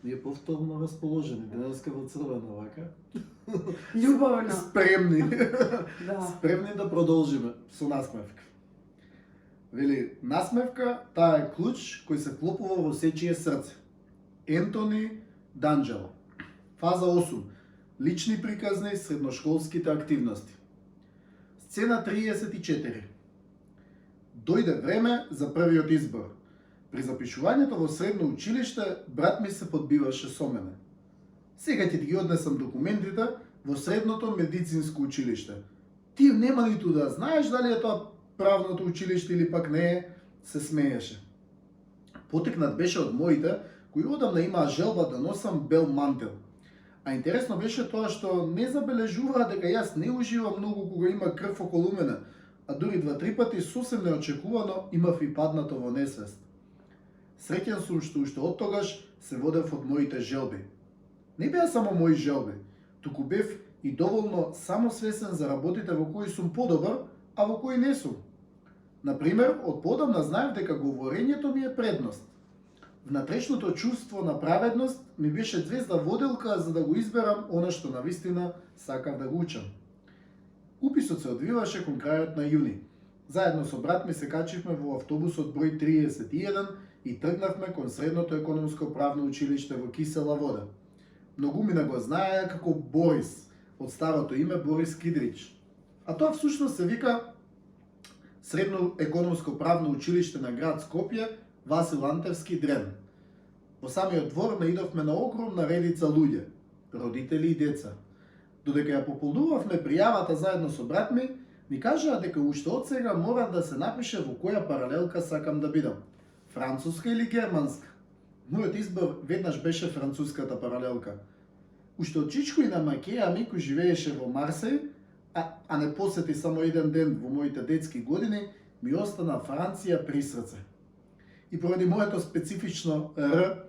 Ние повторно расположени, денеска во црвено, вака. Љубовно. Спремни. Да. Спремни да продолжиме со насмевка. Вели, насмевка, таа е клуч кој се вклопува во сечие срце. Ентони Данџело. Фаза 8. Лични приказни, средношколските активности. Сцена 34. Дојде време за првиот избор. При запишувањето во средно училиште, брат ми се подбиваше со мене. Сега ќе ти ги однесам документите во средното медицинско училиште. Ти нема ниту да знаеш дали е тоа правното училиште или пак не е, се смееше. Потекнат беше од моите, кои одамна имаа желба да носам бел мантел. А интересно беше тоа што не забележуваа дека јас не уживам многу кога има крв околу мене, а дури 2-3 пати сосем неочекувано имав и паднато во несвест. Среќен сум што уште од тогаш се водев од моите желби. Не беа само мои желби, туку бев и доволно самосвесен за работите во кои сум подобар, а во кои не сум. Например, од подамна знаев дека говорењето ми е предност. Внатрешното чувство на праведност ми беше звезда воделка за да го изберам она што навистина сакав да го учам. Уписот се одвиваше кон крајот на јуни. Заедно со брат ми се качивме во автобусот број 31 и тргнавме кон средното економско правно училиште во Кисела Вода. Многумина го знаеа како Борис, од старото име Борис Кидрич. А тоа всушност се вика Средно економско правно училиште на град Скопје, Васил Антевски Дрен. Во самиот двор наидовме на огромна редица луѓе, родители и деца. Додека ја пополнувавме пријавата заедно со брат ми кажаа дека уште од сега мора да се напише во која паралелка сакам да бидам. Француска или германска? Мојот избор веднаш беше француската паралелка. Уште од чичко и на маќеја ми кој живееше во Марсеј, а не посети само еден ден во моите детски години, ми остана Франција при срце. И поради моето специфично Р,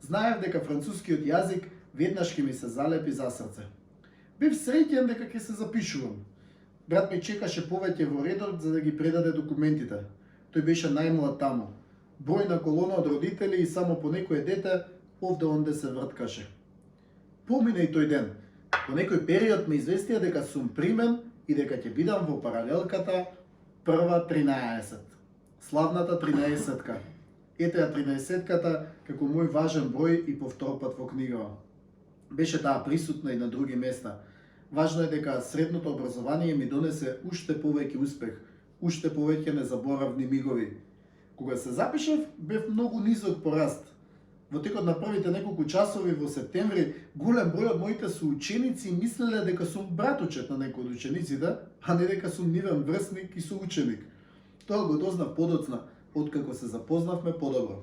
знаев дека францускиот јазик веднаш ќе ми се залепи за срце. Бев среќен дека ќе се запишувам. Брат ми чекаше повеќе во редот за да ги предаде документите. Тој беше најмлад таму. Бројна колона од родители и само по некој дете овде онде се врткаше. Помина и тој ден. По некој период ме известија дека сум примен и дека ќе бидам во паралелката прва 13. Славната 13-ка. Ете ја 13-ката како мој важен број и повторпат во книгава. Беше таа присутна и на други места. Важно е дека средното образование ми донесе уште повеќе успех, уште повеќе незаборавни мигови. Кога се запишав, бев многу низок по раст. Во текот на првите неколку часови во септември, голем број од моите соученици мислеле дека сум братучет на некој од учениците, а не дека сум нивен врсник и соученик. Тоа го дознав подоцна, откако се запознавме подобро.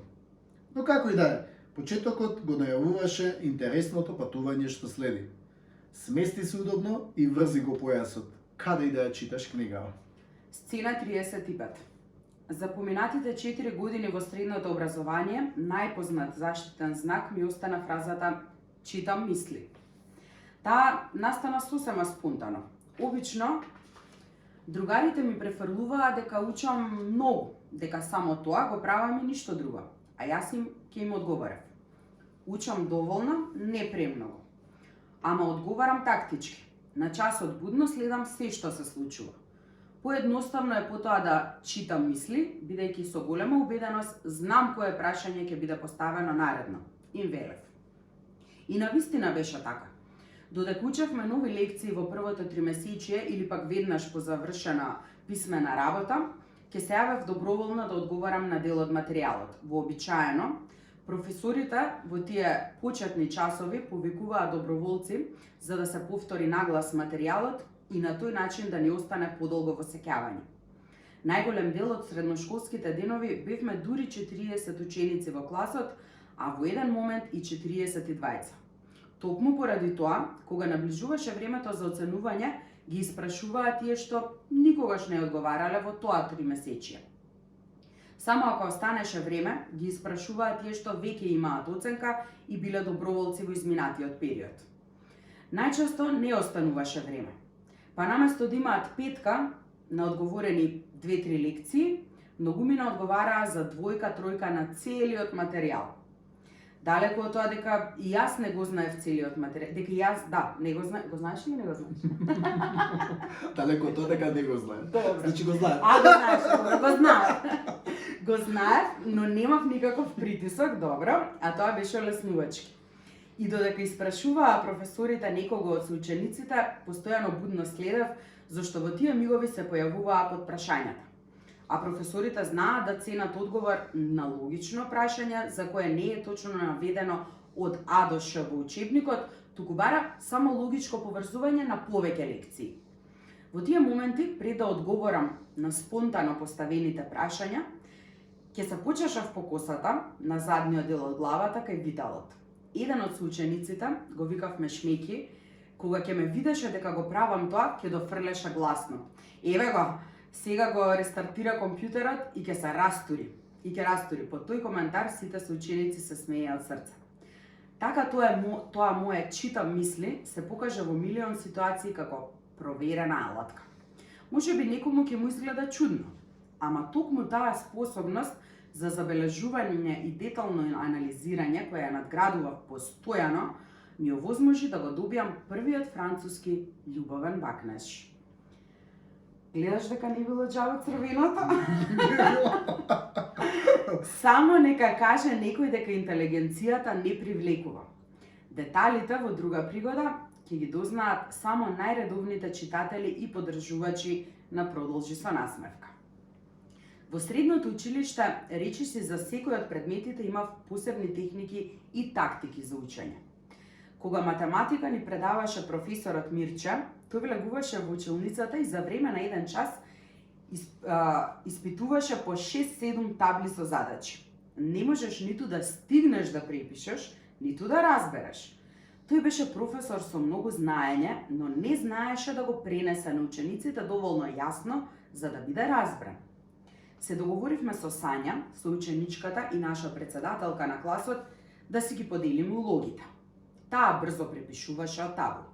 Но како и да е, почетокот го најавуваше интересното патување што следи. Смести се удобно и врзи го појасот, каде и да ја читаш книгава. Сцена 35. За поминатите 4 години во средното образование, најпознат заштитен знак ми остана фразата «Читам мисли». Таа настана сосема спонтано. Обично, другарите ми префрлуваа дека учам многу, дека само тоа го правам и ништо друго, а јас ќе им одговорев. Учам доволно, не премногу. Ама одговарам тактички. На часот будно следам се што се случува. Поедноставно е потоа да читам мисли, бидејќи со голема убеденост знам кое прашање ќе биде поставено наредно. Им велев. И навистина беше така. Додека учевме нови лекции во првото тримесечие или пак веднаш по завршена писмена работа, ќе се јавев доброволно да одговарам на дел од материјалот. Вообичаено, професорите во тие почетни часови повикуваа доброволци за да се повтори наглас материјалот и на тој начин да не остане подолго во сеќавање. Најголем дел од средношколските денови бевме дури 40 ученици во класот, а во еден момент и 42. Токму поради тоа, кога наближуваше времето за оценување, ги испрашуваа тие што никогаш не одговарале во тоа 3 месечие. Само ако останеше време, ги испрашуваа тие што веќе имаат оценка и биле доброволци во изминатиот период. Најчесто не остануваше време. Па наместо да имаат петка на одговорени 2-3 лекции, многумина одговараа за 2-3 на целиот материјал. Далеко од тоа дека и јас не го знаев целиот материјал, дека и јас, да, не го знаев, го знаеш или не го знаеш? Далеко од тоа дека не го знае. Добро. Значи го знае. А, го знаеш, добро, го знаев. Го знаев, но немав никаков притисок, добро, а тоа беше леснувачки. И додека испрашуваа професорите некого од соучениците, постојано будно следев зашто во тие мигови се појавуваа под прашањата. А професорите знаат да ценат одговор на логично прашање за кое не е точно наведено од А до Ш во учебникот, туку бара само логичко поврзување на повеќе лекции. Во тие моменти, пред да одговорам на спонтано поставените прашања, ќе се почешав по косата на задниот дел од главата кај виталот. Еден од соучениците, го викавме Шмеки, кога ќе ме видеше дека го правам тоа, ќе дофрлеше гласно. Еве го, сега го рестартира компјутерот и ќе се растури. И ќе растури. По тој коментар сите соученици се смееа од срце. Така тоа мое читам мисли се покажа во милион ситуации како проверена алатка. Може би некому ќе му изгледа чудно, ама токму таа способност за забележување и детално анализирање која ја надградував постојано, ми овозможи да го добијам првиот француски љубовен бакнеж. Гледаш дека не било џабе црвеното? Само нека каже некој дека интелигенцијата не привлекува. Деталите во друга пригода ќе ги дознаат само најредовните читатели и поддржувачи на Продолжи со насмевка. Во средното училиште речиси за секој од предметите имав посебни техники и тактики за учење. Кога математика ни предаваше професорот Мирче, тој влегуваше во училницата и за време на еден час испитуваше по 6-7 табли со задачи. Не можеш ниту да стигнеш да препишеш, ниту да разбереш. Тој беше професор со многу знаење, но не знаеше да го пренесе на учениците доволно јасно за да биде разбран. Се договоривме со Сања, со ученичката и наша председателка на класот, да си ги поделиме улогите. Таа брзо препишуваше од табла.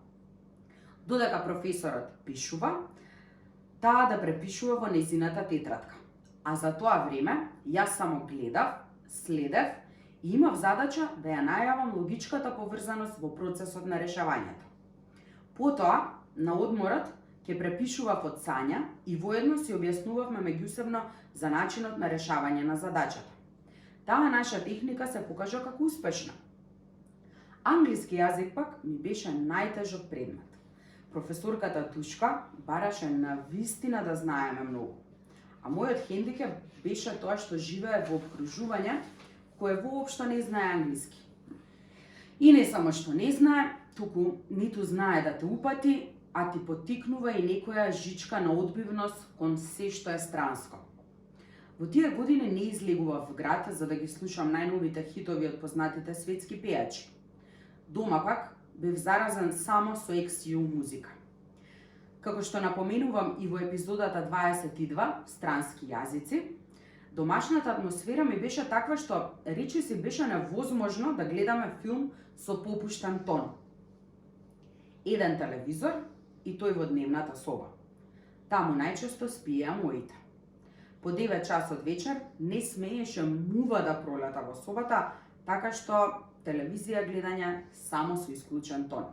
Додека професорот пишува, таа да препишува во нејзината тетрадка. А за тоа време, јас само гледав, следев и имав задача да ја најавам логичката поврзаност во процесот на решавањето. Потоа, на одморот, ќе препишував од Сања и воедно си објаснувавме меѓусебно за начинот на решавање на задачата. Таа наша техника се покажа како успешна. Англиски јазик пак ми беше најтежок предмет. Професорката Тушка бараше на вистина да знаеме многу. А мојот хендикеп беше тоа што живее во обкружување кое воопшто не знае англиски. И не само што не знае, туку ниту знае да те упати, а ти потикнува и некоја жичка на одбивност кон се што е странско. Во тие години не излегував в град за да ги слушам најновите хитови од познатите светски пејачи. Дома пак бев заразен само со XU музика. Како што напоменувам и во епизодата 22, странски јазици, домашната атмосфера ми беше таква што речиси беше невозможно да гледаме филм со попуштен тон. Еден телевизор и тој во дневната соба. Таму најчесто спиеа моите. По 9 часот вечер не смееше мува да пролета во собата, така што телевизија гледање само со исклучен тон.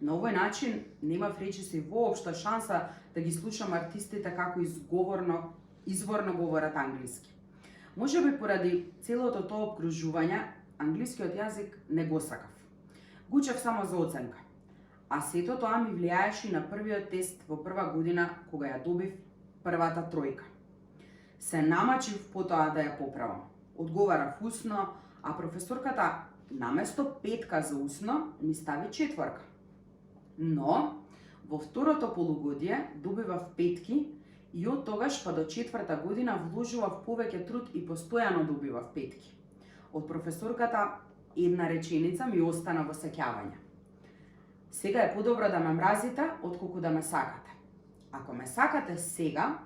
На овој начин немав речиси воопшто шанса да ги слушам артистите како изворно говорат англиски. Може би поради целото тоа обкружување, англискиот јазик не го сакав. Го учев само за оценка. А сето тоа ми влијаеше и на првиот тест во прва година кога ја добив првата тројка. Се намачив потоа да ја поправам. Одговарав усно, а професорката наместо 5 за усно ми стави 4. Но во второто полугодие добивав 5 и од тогаш па до 4-та година вложував повеќе труд и постојано добивав 5. Од професорката една реченица ми остана во сеќавање. Сега е подобро да ме мразите отколку да ме сакате. Ако ме сакате сега,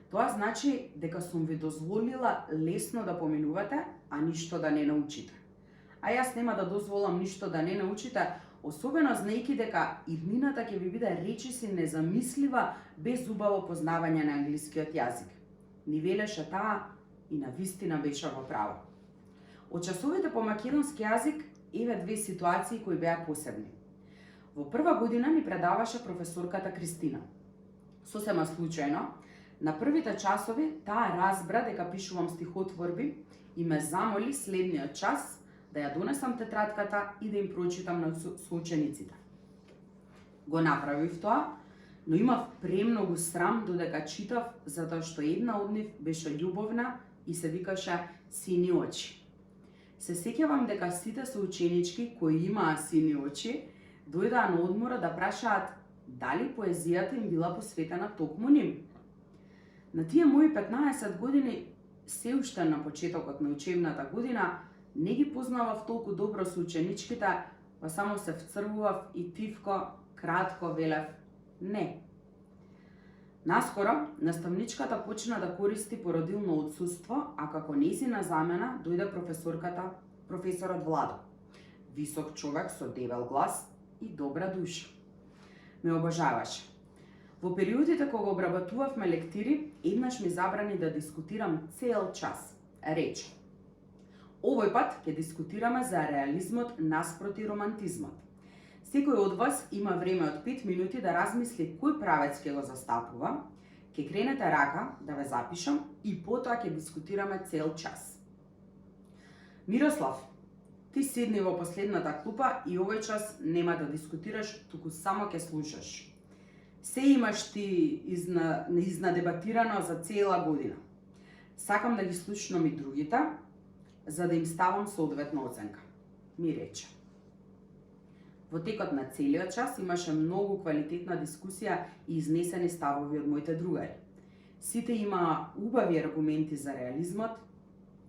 тоа значи дека сум ви дозволила лесно да поминувате, а ништо да не научите. А јас нема да дозволам ништо да не научите, особено знаејќи дека иднината ќе ви биде речиси незамислива без убаво познавање на англискиот јазик. Ни велеше таа и на вистина беше во право. Од часовите по македонски јазик еве две ситуации кои беа посебни. Во прва година ни предаваше професорката Кристина. Сосема случајно, на првите часови таа разбра дека пишувам стихотворби и ме замоли следниот час да ја донесам тетрадката и да им прочитам на соучениците. Го направив тоа, но имав премногу срам додека читав, затоа што една од нив беше љубовна и се викаше Сини очи. Се сеќавам дека сите соученички кои имаа сини очи дојдаа на одмора да прашаат дали поезијата им била посветена токму ним. На тие мои 15 години, се уште на почетокот на учебната година, не ги познавав толку добро соученичките, па само се вцрвував и тивко, кратко велев не. Наскоро, наставничката почна да користи породилно отсуство, а како нејзина замена дојде професорот Владо. Висок човек со дебел глас и добра душа. Ме обожаваше. Во периодите кога обработувавме лектири, еднаш ми забрани да дискутирам цел час. Рече: овој пат ќе дискутираме за реализмот наспроти романтизмот. Секој од вас има време од 5 минути да размисли кој правец ќе го застапува, ќе кренете рака да ве запишам и потоа ќе дискутираме цел час. Мирослав, ти седни во последната клупа и овој час нема да дискутираш, туку само ќе слушаш. Се имаш ти изнадебатирано за цела година. Сакам да ги слушнам и другите, за да им ставам соодветна оценка, ми рече. Во текот на целиот час имаше многу квалитетна дискусија и изнесени ставови од моите другари. Сите имаа убави аргументи за реализмот,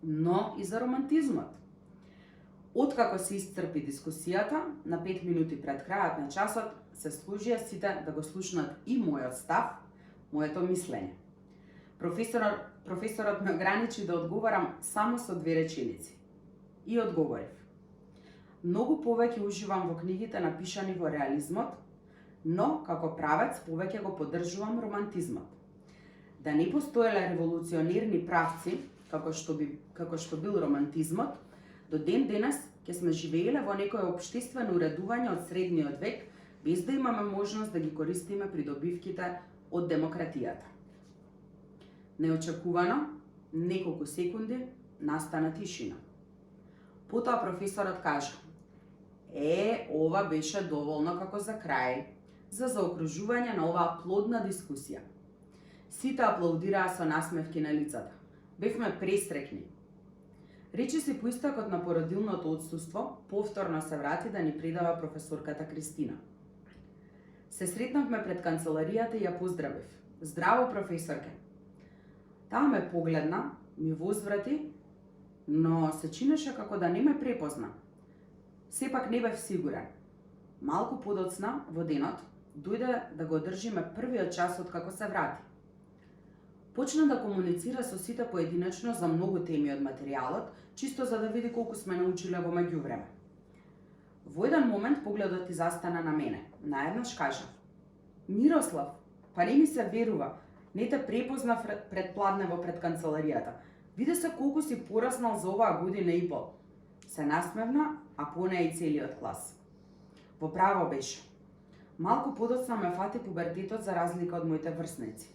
но и за романтизмот. Откако се исцрпи дискусијата, на 5 минути пред крајот на часот, се сложија сите да го слушнат и мојот став, моето мислење. Професорот ме ограничи да одговарам само со 2 реченици. И одговорив: многу повеќе уживам во книгите напишани во реализмот, но како правец повеќе го поддржувам романтизмот. Да не постоеле револуционерни правци, како што бил романтизмот, до ден денес ќе сме живееле во некое општествено уредување од средниот век, без да имаме можност да ги користиме придобивките од демократијата. Неочекувано, неколку секунди, настана тишина. Потоа професорот кажа: ова беше доволно како за крај, за заокружување на оваа плодна дискусија. Сите аплаудираа со насмевки на лицата. Бевме пресрекни. Речиси по истекот на породилното отсуство, повторно се врати да ни предава професорката Кристина. Се сретнавме пред канцеларијата и ја поздравив: здраво, професорке. Таа ме погледна, ми возврати, но се чинеше како да не ме препозна. Сепак не бев сигурен. Малку подоцна во денот дојде да го одржиме првиот час од како се врати. Почна да комуницира со сите поединечно за многу теми од материјалот, чисто за да види колку сме научиле во меѓувреме. Во еден момент погледот ти застана на мене. Наеднаш кажа: Мирослав, па не ми се верува, не те препознав предпладнево пред канцеларијата. Виде се колку си пораснал за оваа година и пол. Се насмевна, а по неа и целиот клас. Во право беше. Малку подоцна ме фати пубертетот за разлика од моите врсници.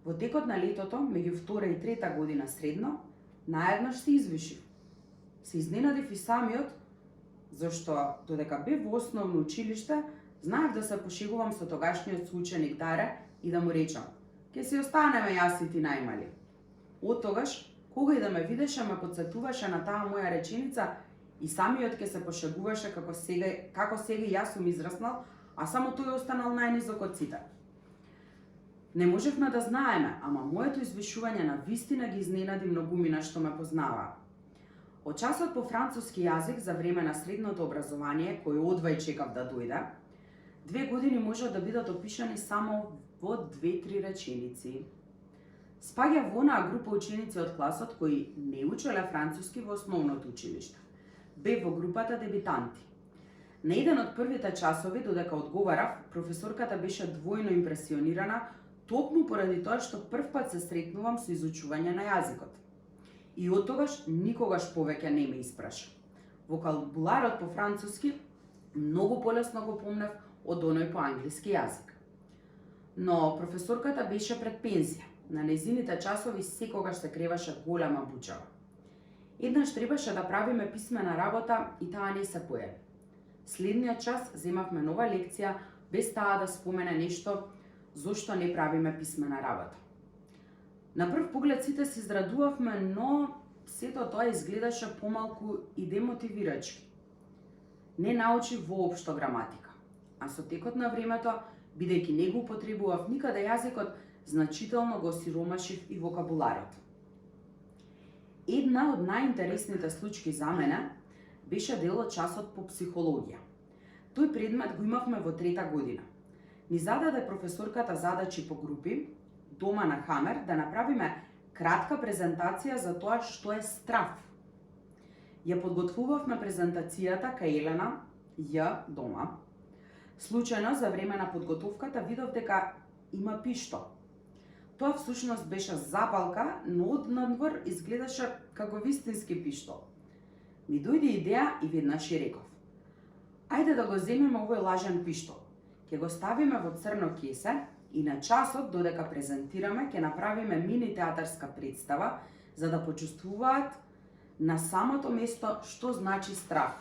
Во текот на летото, меѓу втора и трета година средно, наеднаш се извишив. Се изненадив и самиот, зашто додека бев во основно училиште, знаев да се пошегувам со тогашниот соученик Даре и да му речам: ќе си останеме јас и ти најмали. Од тогаш, кога и да ме видеше, ме подсетуваше на таа моја реченица и самиот ќе се пошегуваше како сега јас сум израснал, а само тој останал најнизок од сите. Не можевме да знаеме, ама моето извишување на вистина ги изненади многумина што ме познаваа. Од часот по француски јазик за време на средното образование, кој одвај чекав да дојде, 2 години можат да бидат опишани само во 2-3 реченици. Спаѓа во онаа група ученици од класот кои не учеле француски во основното училиште. Бев во групата дебитанти. На еден од првите часови, додека одговарав, професорката беше двојно импресионирана, токму поради тоа што првпат се сретнувам со изучување на јазикот. и од тогаш никогаш повеќе не ме испраша. Вокабуларот по француски многу полесно го помнев од оној по англиски јазик. Но професорката беше пред пензија. На незините часови секогаш се креваше голема бучава. Еднаш требаше да правиме писмена работа и таа не се појави. Следниот час земавме нова лекција без таа да спомене нешто зошто не правиме писмена работа. На прв поглед сите се израдувавме, но сето тоа изгледаше помалку и демотивирачки. Не научи воопшто граматика, а со текот на времето, бидејќи не го употребував никаде јазикот, значително го сиромашив и вокабуларот. Една од најинтересните случаи за мене беше дел од часот по психологија. Тој предмет го имавме во 3-та година. Ни зададе професорката задачи по групи, дома на Хамер, да направиме кратка презентација за тоа што е страф. Ја подготвувавме презентацијата кај Елена, дома. Случајно за време на подготовката видов дека има пиштол. Тоа всушност беше запалка, но од надвор изгледаше како вистински пиштол. Ми дојде идеја и веднаш ја реков: ајде да го земеме овој лажен пиштол. Ќе го ставиме во црно кесе и на часот додека презентираме ќе направиме мини театарска представа за да почувствуваат на самото место што значи страф.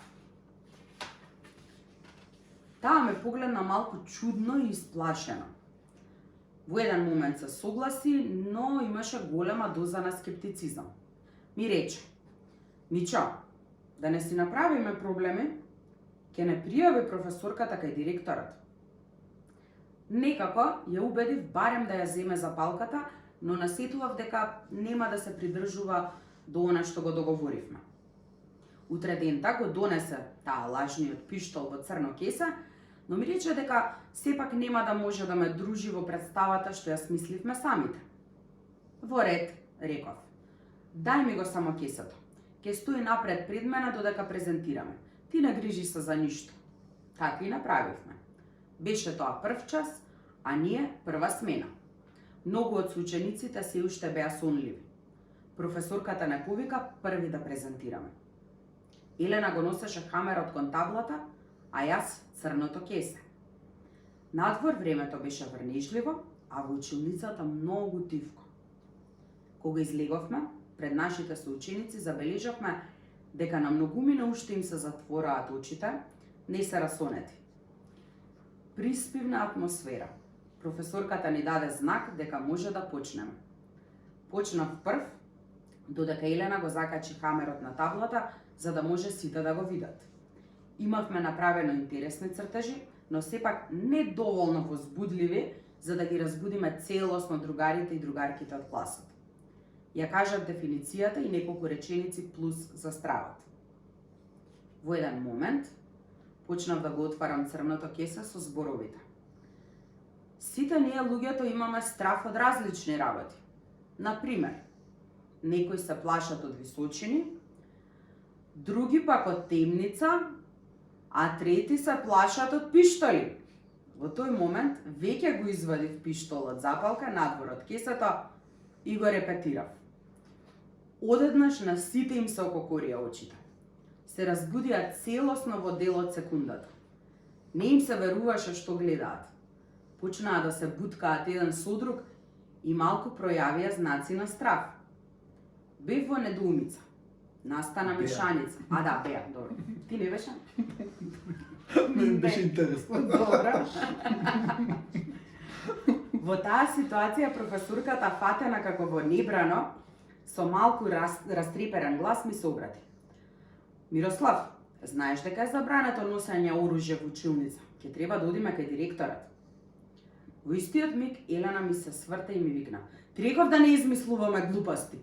Таа ме погледна малку чудно и исплашено. Во еден момент се согласи, но имаше голема доза на скептицизам. Ми рече: Мичо, да не си направиме проблеми, ќе не пријави професорката кај директорот. Некако ја убедив барем да ја земе запалката, но насетував дека нема да се придржува до она што го договоривме. Утре дента го донесе таа лажниот пиштол во црно кеса, но ми рече дека сепак нема да може да ме дружи во представата што ја смисливме самите. Во ред, реков. Дај ми го само кесето. Ке стои напред пред мене додека презентираме. Ти не грижи се за ништо. Така и направивме. Беше тоа прв час, а ние прва смена. Многу од соучениците се уште беа сонливи. Професорката не повика први да презентираме. Елена го носеше Хамерот кон таблата, а јас црното кесе. Надвор времето беше врнежливо, а во училницата многу тивко. Кога излеговме, пред нашите соученици забележавме дека на многумина уште им се затвораат очите, не се расонети. Приспивна атмосфера. Професорката ни даде знак дека може да почнеме. Почнав прв, додека Елена го закачи Хамерот на таблата, за да може сите да го видат. Имавме направено интересни цртежи, но сепак не доволно возбудливи, за да ги разбудиме целосно другарите и другарките од класот. Ја кажав дефиницијата и неколку реченици плюс за стравот. Во еден момент, почнав да го отварам црното кесе со зборовите. Сите ние луѓето имаме страф од различни работи. Например, некои се плашат од височини, други пак од темница, а трети се плашат од пиштоли. Во тој момент веќе го извадив пиштолот запалка надвор од кесето и го репетирав. Одеднаш на сите им се ококорија очите. Се разбудија целосно во дел од секундата. Не им се веруваше што гледаат. Почнаа да се буткаат еден со друг и малку пројавија знаци на страф. Бев во недоумица. Настана мешаница. А да, беа, добро. Ти не беше? Не беше интересно. Добро. Во таа ситуација професорката фатена како во небрано, со малку растреперен глас ми се обрати. Мирослав, знаеш дека е забрането носење оружје во училница. Ќе треба да одиме кај директорот. Во истиот миг Елена ми се сврта и ми викна: Ти реков да не измислуваме глупости.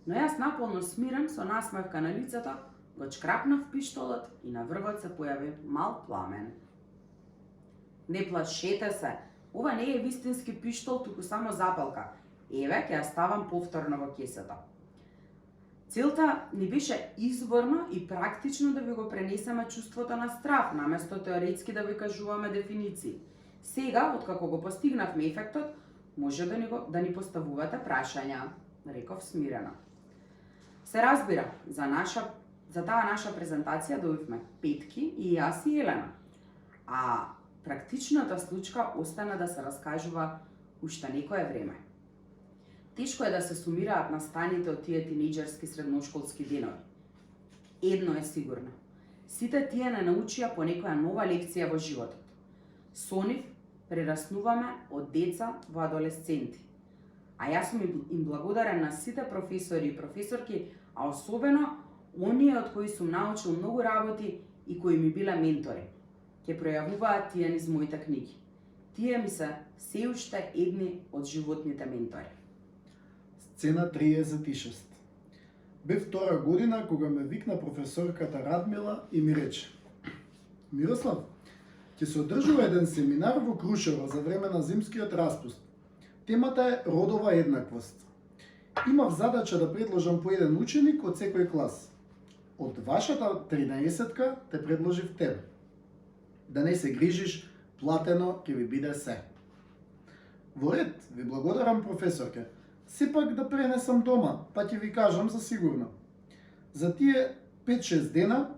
Но јас наполно смирен со насмевка на лицето, го чкрапнав пиштолот и на врвот се појави мал пламен. Не плашете се, ова не е вистински пиштол, туку само запалка. Еве, ќе ја ставам повторно во кесето. Целта ни беше изворно и практично да ви го пренесеме чувството на страф, наместо теоретски да ви кажуваме дефиниции. Сега, откако го постигнавме ефектот, може да ни поставувате прашања, реков смирено. Се разбира, за таа наша презентација добивме 5 и јас и Елена. А практичната случка остана да се раскажува уште некое време. Тешко е да се сумираат настаните од тие тинејџерски средношколски денови. Едно е сигурно. Сите тие не научија по некоја нова лекција во животот. Со нив прераснуваме од деца во адолесценти. А јас сум им благодарен на сите професори и професорки, а особено оние од кои сум научил многу работи и кои ми биле ментори. Ке пројавуваат тие низ моите книги. Тие ми се се уште едни од животните ментори. Сцена 36. Бев втора година кога ме викна професорката Радмила и ми рече: Мирослав, ќе се одржува еден семинар во Крушево за време на зимскиот распуст. Темата е родова еднаквост. Имав задача да предложам по еден ученик од секој клас. Од вашата 13-ка те предложив тебе. Да не се грижиш, платено ќе ви биде се. Во ред, ви благодарам професорке. Сепак да пренесам дома, па ќе ви кажам за сигурно. За тие 5-6 дена,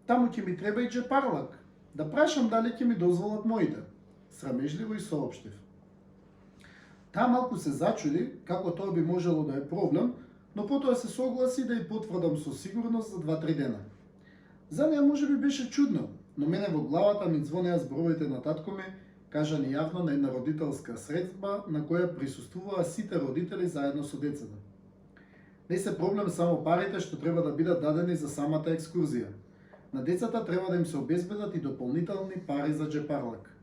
таму ќе ми треба и джепарлак. Да прашам дали ќе ми дозволат моите. Срамежливо и соопштив. Таа малку се зачуди како тоа би можело да е проблем, но потоа се согласи да ја потврдам со сигурност за 2-3 дена. За неја може би беше чудно, но мене во главата ми звонеа зборовите на татко ми, кажани јавно на една родителска средба на која присуствуваа сите родители заедно со децата. Не се проблем само парите што треба да бидат дадени за самата екскурзија. На децата треба да им се обезбедат и дополнителни пари за джепарлак.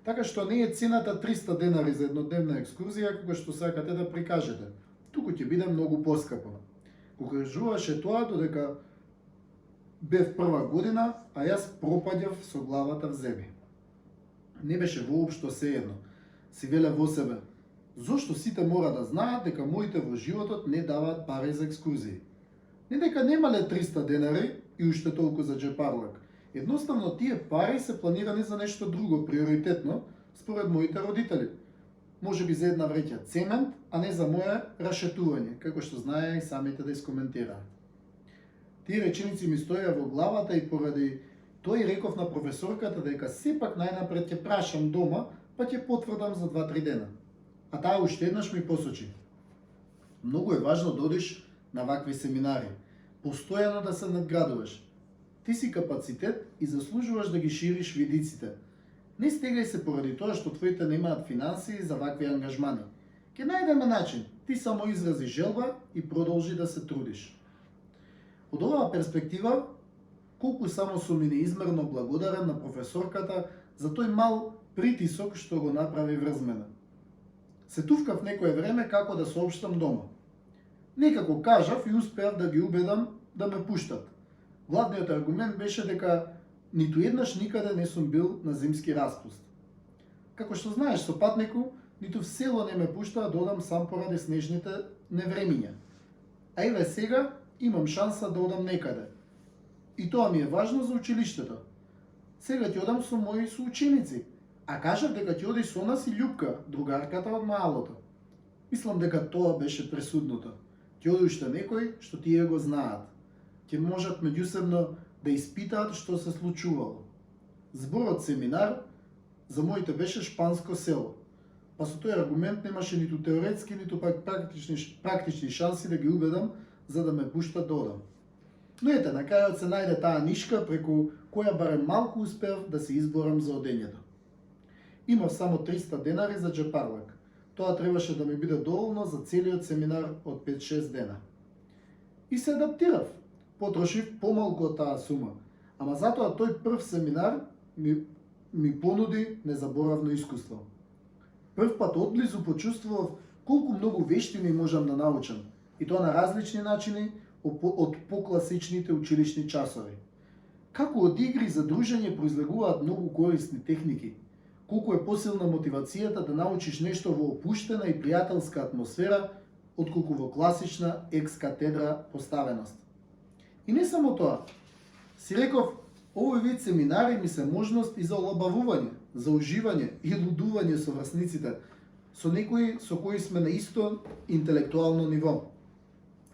Така што не е цената 300 денари за еднодневна екскурзија кога што сакате да прикажете. Туку ќе биде многу поскапо. Го кажуваше тоа додека бев прва година, а јас пропаѓав со главата в земја. Не беше воопшто сеедно. Си веле во себе: зошто сите мора да знаат дека моите во животот не даваат пари за екскурзии? Не дека немале 300 денари и уште толку за джепарлак. Едноставно тие пари се планирани за нешто друго, приоритетно, според моите родители. Може би за една вреќа цемент, а не за моје рашетување, како што знае и самите да искоментираат. Тие реченици ми стоја во главата и поради тој реков на професорката дека сепак најнапред ќе прашам дома, па ќе потврдам за 2-3 дена. А таа уште еднаш ми посочи: многу е важно да одиш на вакви семинари, постојано да се надградуваш. Ти си капацитет и заслужуваш да ги шириш видиците. Не стегај се поради тоа што твоите немаат финансии за вакви ангажмани. Ке најдеме начин, ти само изрази желба и продолжи да се трудиш. Од оваа перспектива, колку само сум и неизмерно благодарен на професорката за тој мал притисок што го направи врз мене. Сетувкав некое време како да соопштам дома. Некако кажав и успеав да ги убедам да ме пуштат. Главниот аргумент беше дека ниту еднаш никаде не сум бил на зимски распуст. Како што знаеш со патнику, ниту в село не ме пуштаа да одам сам поради снежните невремиња. А еве сега имам шанса да одам некаде. И тоа ми е важно за училиштето. Сега ќе одам со мои соученици, а кажав дека ќе оди со нас и Љупка, другарката од малото. Мислам дека тоа беше пресудното. Ќе оди уште некој што тие го знаат. Ќе можат меѓусебно да испитаат што се случувало. Зборот семинар за моите беше шпанско село, па со тој аргумент немаше ниту теоретски, ниту пак практични шанси да ги убедам за да ме пуштат да одам. Но ете, на крајот се најде таа нишка преку која барем малку успеав да се изборам за одењето. Имав само 300 денари за джепарлак. Тоа требаше да ми биде доволно за целиот семинар од 5-6 дена. И се адаптирав. Потрошив помалку од таа сума, ама затоа тој прв семинар ми понуди незаборавно искуство. Прв пат одблизу почувствував колку многу вештини можам да научам, и тоа на различни начини од покласичните училишни часови. Како од игри за дружење произлегуваат многу корисни техники, колку е посилна мотивацијата да научиш нешто во опуштена и пријателска атмосфера, отколку во класична екс-катедра поставеност. И не само тоа. Си реков, овој вид семинари ми се можност и за олабавување, за уживање и лудување со врсниците, со некои со кои сме на исто интелектуално ниво.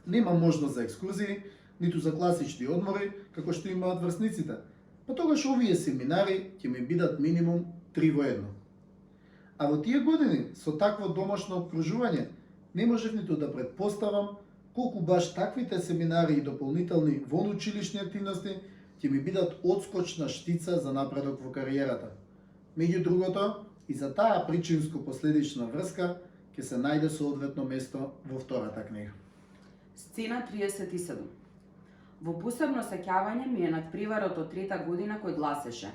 нема можност за екскурзии, ниту за класични одмори, како што имаат врсниците, па тогаш овие семинари ќе ми бидат минимум 3 во 1. А во тие години, со такво домашно обкружување, не можев ниту да предпоставам колку баш таквите семинари и дополнителни вонучилишни активности ќе ми бидат одскочна штица за напредок во кариерата. Меѓу другото, и за таа причинско-последична врска ќе се најде соодветно место во втората книга. Сцена 37. Во посебно сеќавање ми е надпреварот од трета година кој гласеше: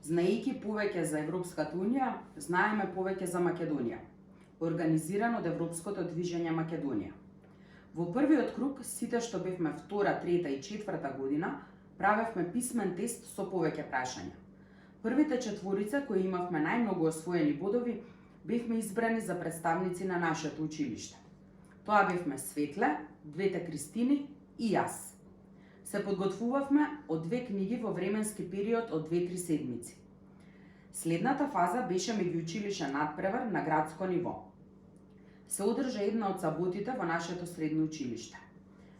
знаејќи повеќе за Европската Унија, знаеме повеќе за Македонија. Организиран од Европското движење Македонија. Во првиот круг, сите што бевме втора, трета и четврта година, правевме писмен тест со повеќе прашања. Првите четворица кои имавме најмногу освоени бодови, бевме избрани за представници на нашето училиште. Тоа бевме Светле, двете Кристини и јас. Се подготвувавме од 2 книги во временски период од 2-3 седмици. Следната фаза беше меѓуучилишен надпревар на градско ниво. Се одржа една од саботите во нашето средно училиште.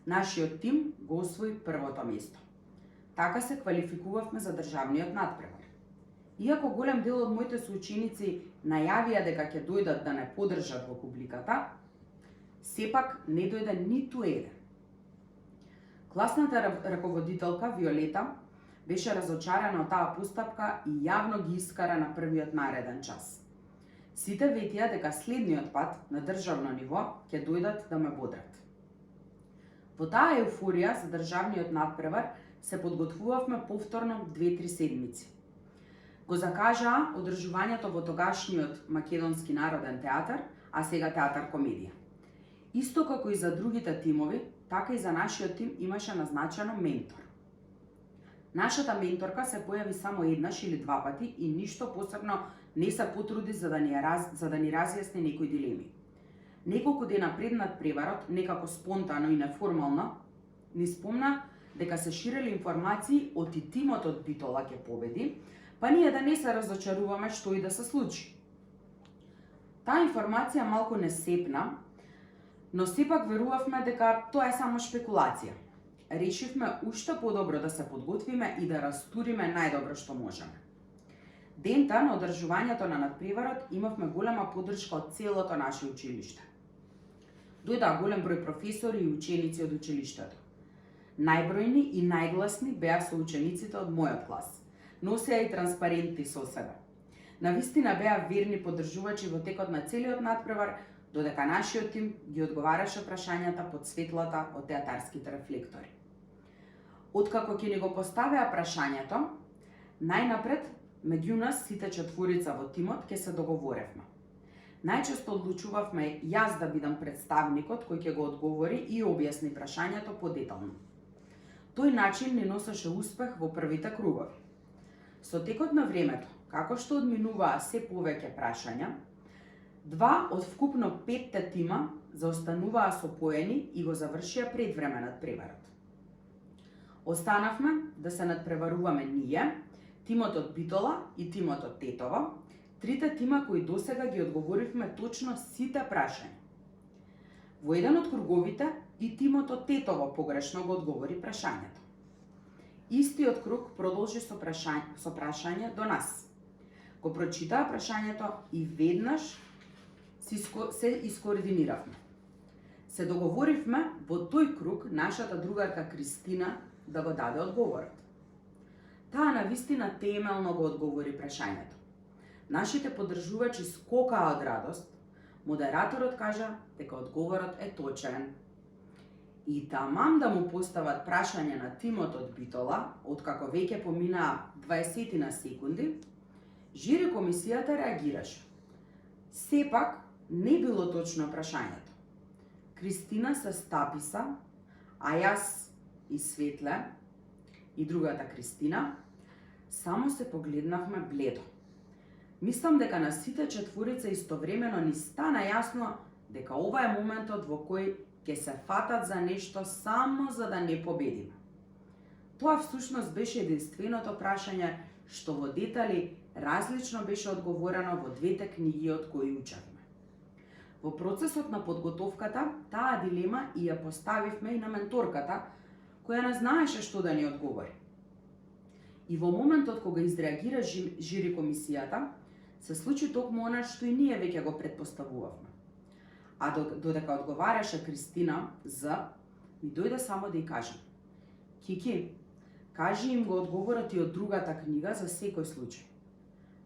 Нашиот тим го освои првото место. Така се квалификувавме за државниот надпревар. Иако голем дел од моите соученици најавија дека ќе дојдат да не поддржат во публиката, сепак не дојде ниту еден. Класната раководителка Виолета беше разочарана од таа постапка и јавно ги искара на првиот нареден час. Сите ветија дека следниот пат на државно ниво ќе дојдат да ме бодрат. Во таа еуфорија за државниот надпревар се подготвувавме повторно 2-3 седмици. Го закажаа одржувањето во тогашниот Македонски народен театар, а сега театар комедија. Исто како и за другите тимови, така и за нашиот тим имаше назначено ментор. Нашата менторка се појави само еднаш или 2 пати и ништо посебно не се потруди за да ни разјасни некои дилеми. Неколку дена пред надпреварот, некако спонтано и неформално, ни спомна дека се ширели информации од и тимот од Битола ќе победи, па ние да не се разочаруваме што и да се случи. Таа информација малку не сепна, но сепак верувавме дека тоа е само шпекулација. Решивме уште подобро да се подготвиме и да растуриме најдобро што можеме. Дента на одржувањето на надпреварот имавме голема поддршка од целото наше училиште. Дојдоа голем број професори и ученици од училиштето. Најбројни и најгласни беа соучениците од мојот клас. Носеа и транспаренти со себе. Навистина беа верни поддржувачи во текот на целиот надпревар, додека нашиот тим ги одговараше прашањата под светлата од театарските рефлектори. Откако ќе ни го поставеа прашањето, најнапред меѓу нас сите четворица во тимот ќе се договоревме. Најчесто одлучувавме јас да бидам представникот кој ќе го одговори и објасни прашањето подетално. Тој начин ни носеше успех во првите кругови. Со текот на времето, како што одминуваа се повеќе прашања, 2 од вкупно 5 тима заостануваа со поени и го завршија пред време надпреварот. Останавме да се надпреваруваме ние, тимот од Битола и тимот од Тетово, трите тима кои досега ги одговоривме точно сите прашања. Во еден од круговите и тимот од Тетово погрешно го одговори прашањето. Истиот круг продолжи со прашање до нас. Го прочитаа прашањето и веднаш се искоординиравме. Се договоривме во тој круг нашата другарка Кристина да го даде одговорот. Таа навистина темелно го одговори прашањето. Нашите поддржувачи скокаа од радост, модераторот кажа дека одговорот е точен. И тамам да му постават прашање на тимот од Битола, откако веќе поминаа 20 на секунди, жири комисијата реагираше. Сепак не било точно прашањето. Кристина се стаписа, а јас и Светле и другата Кристина само се погледнавме бледо. Мислам дека на сите четворица истовремено ни стана јасно дека ова е моментот во кој ќе се фатат за нешто само за да не победиме. Тоа всушност беше единственото прашање што во детали различно беше одговорено во двете книги од кои учевме. Во процесот на подготовката, таа дилема и ја поставивме и на менторката, која не знаеше што да ни одговори. И во моментот кога изреагира жири комисијата, се случи токму она што и ние веќе го предпоставувавме. А додека одговараше Кристина З, ми дојде само да ја кажам: Кики, кажи им го одговорот и од другата книга за секој случај.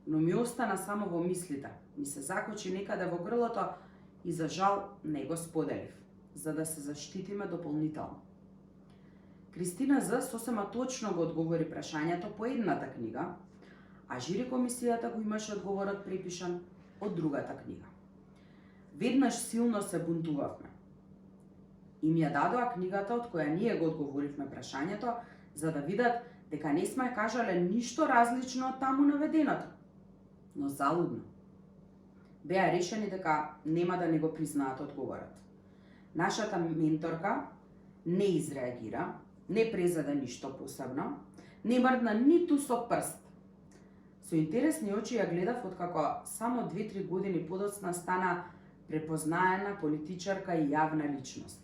Но ми остана само во мислите, ми се закочи некаде во грлото и за жал не го споделив, за да се заштитиме дополнително. Кристина З сосема точно го одговори прашањето по едната книга, а жири комисијата го имаше одговорот препишан од другата книга. Веднаш силно се бунтувавме. Им ја дадоа книгата од која ние го одговоривме прашањето, за да видат дека не сме кажале ништо различно од таму наведеното. Но залудно. Беа решени дека нема да не го признаат одговорот. Нашата менторка не изреагира, не презаде ништо посебно, не мрдна ниту со прст. Со интересни очи ја гледав откако само 2-3 години подоцна стана препознаена политичарка и јавна личност.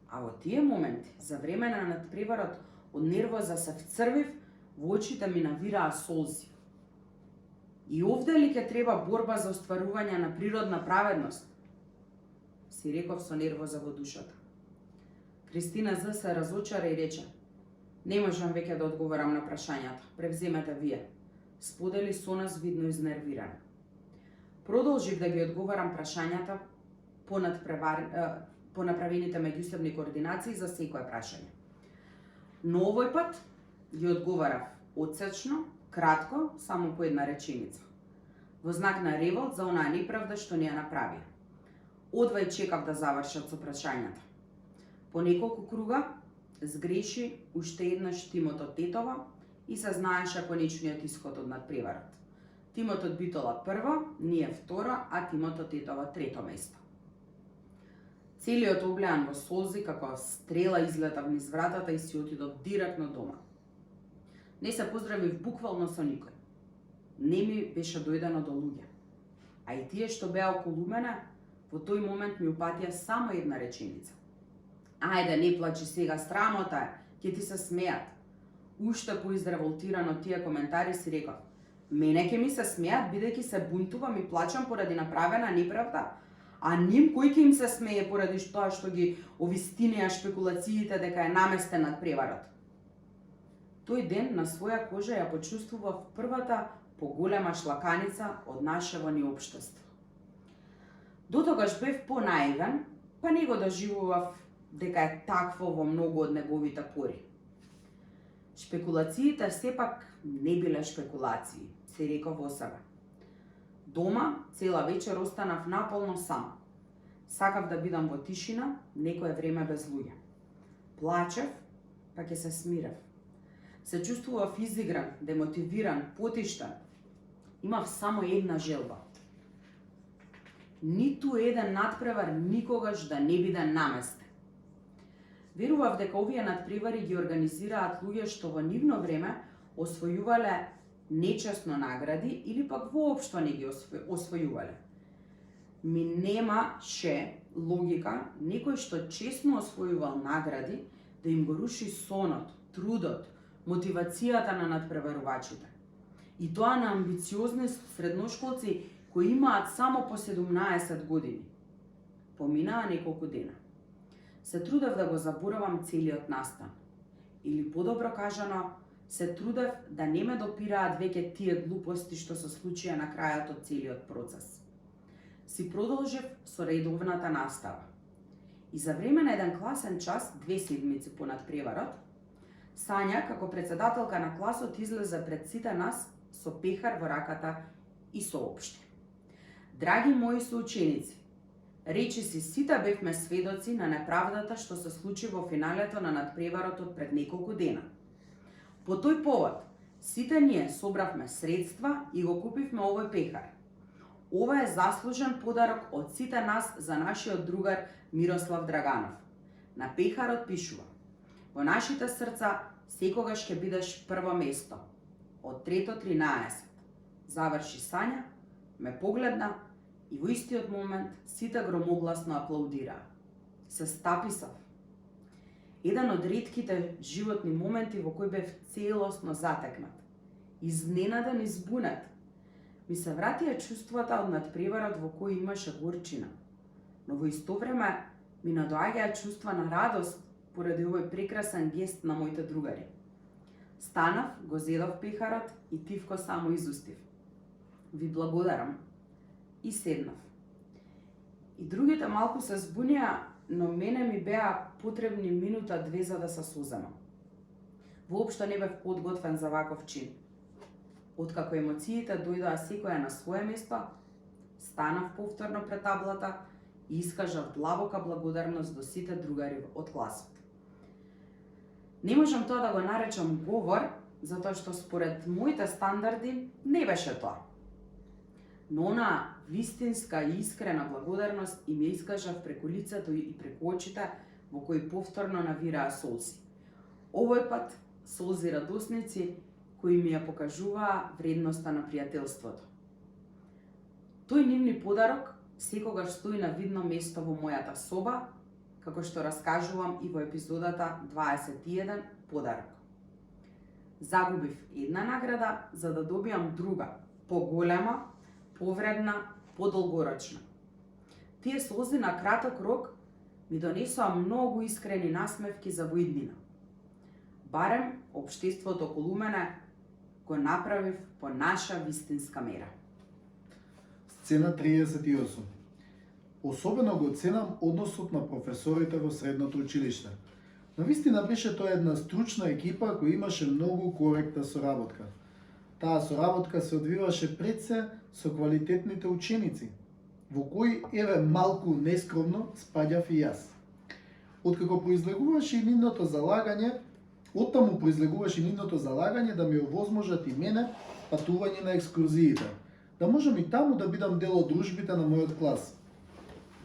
А во тие моменти, за време на надпреварот, од нервоза се вцрвив, во очите ми навираа солзи. И овде ли ќе треба борба за остварување на природна праведност? Си реков со нервоза во душата. Кристина З се разочара и рече: не можам веќе да одговорам на прашањата, превземете вие, сподели со нас видно изнервирана. Продолжив да ги одговарам прашањата по направените меѓусебни координации за секое прашање. Но овој пат ги одговарав одсечно, кратко, само по една реченица. Во знак на револт за онаа неправда што ни ја направија. Одвај чекав да завршат со прашањата. По неколку круга сгреши уште еднаш тимот од Тетова и се знаеше конечниот исход од надпреварот. Тимот од Битола прво, ние второ, а тимот од Тетова трето место. Целиот облеан во солзи, како стрела излетав низ вратата и си отидов директно дома. Не се поздравив буквално со никој. Не ми беше дојдено до луѓе. А и тие што беа околу мене, во тој момент ми упатија само една реченица. Ајде, не плачи сега, срамота е, ќе ти се смеат. Уште поизреволтирано тие коментари си реков: мене ќе ми се смеат бидејќи се бунтувам и плачам поради направена неправда, а ним кој ќе им се смее поради тоа што ги овистинеа шпекулациите дека е наместен надпреварот. Тој ден на своја кожа ја почувствував првата поголема шлаканица од нашево ни општество. Дотогаш бев понаивен, па не го доживував дека е такво во многу од неговите пори. Шпекулациите сепак не биле шпекулации, се реков во себе. Дома цела вечер останав наполно сам. Сакав да бидам во тишина, некое време без луѓе. Плачев, па ќе се смирев. Се чувствував изигран, демотивиран, потиштен. Имав само една желба. Ниту еден надпревар никогаш да не биде наместен. Верував дека овие надпревари ги организираат луѓе што во нивно време освојувале нечесно награди или пак воопшто не ги освојувале. Ми немаше логика некој што честно освојувал награди да им го руши сонот, трудот, мотивацијата на надпреварувачите. И тоа на амбициозни средношколци кои имаат само по 17 години. Поминаа неколку дена. Се трудев да го заборавам целиот настан. Или подобро кажано, се трудев да не ме допираат веќе тие глупости што се случија на крајот од целиот процес. Си продолжив со редовната настава. И за време на еден класен час, 2 седмици по надпреварот, Сања, како председателка на класот, излезе пред сите нас со пехар во раката и соопшти: драги мои соученици, речиси сите бевме сведоци на неправдата што се случи во финалето на надпреварот од пред неколку дена. По тој повод, сите ние собравме средства и го купивме овој пехар. Ова е заслужен подарок од сите нас за нашиот другар Мирослав Драганов. На пехарот пишува: во нашите срца секогаш ќе бидеш прво место. Од 3-13. Заврши Сања, ме погледна И во истиот момент сите громогласно аплаудираа. Се стаписав. Еден од ретките животни моменти во кој бев целосно затекнат. Изненаден и збунет. Ми се вратија чувствата од надпреварот во кој имаше горчина. Но во исто време ми надоаѓаа чувства на радост поради овој прекрасен гест на моите другари. Станав, го зедов пехарот и тивко само изустив. Ви благодарам. И седнав. И другите малку се збунија, но мене ми беа потребни минута-две за да се соземам. Воопшто не бев подготвен за ваков чин. Откако емоциите дојдоа секоја на свое место, станав повторно пред таблата и искажав длабока благодарност до сите другари од класот. Не можам тоа да го наречам говор, затоа што според моите стандарди не беше тоа. Но она вистинска и искрена благодарност им ја искажав преку лицето и преку очите во кои повторно навираа солзи. Овој пат солзи радосници кои ми ја покажуваа вредноста на пријателството. Тој нивни подарок секогаш стои на видно место во мојата соба, како што раскажувам и во епизодата 21 подарок. Загубив една награда за да добиам друга, поголема, повредна, подолгорочна. Тие солзи на краток рок ми донесоа многу искрени насмевки за воиднина. Барем општеството околу мене го направив по наша вистинска мера. Сцена 38. Особено го ценам односот на професорите во средното училиште. Навистина беше тоа една стручна екипа која имаше многу коректна соработка. Таа соработка се одвиваше пред се со квалитетните ученици, во кои, еве малку нескромно, спаѓав и јас. Откако произлегуваше и нивното залагање, оттаму произлегуваше и нивното залагање да ми овозможат и мене патување на екскурзиите, да можам и таму да бидам дел од дружбите на мојот клас.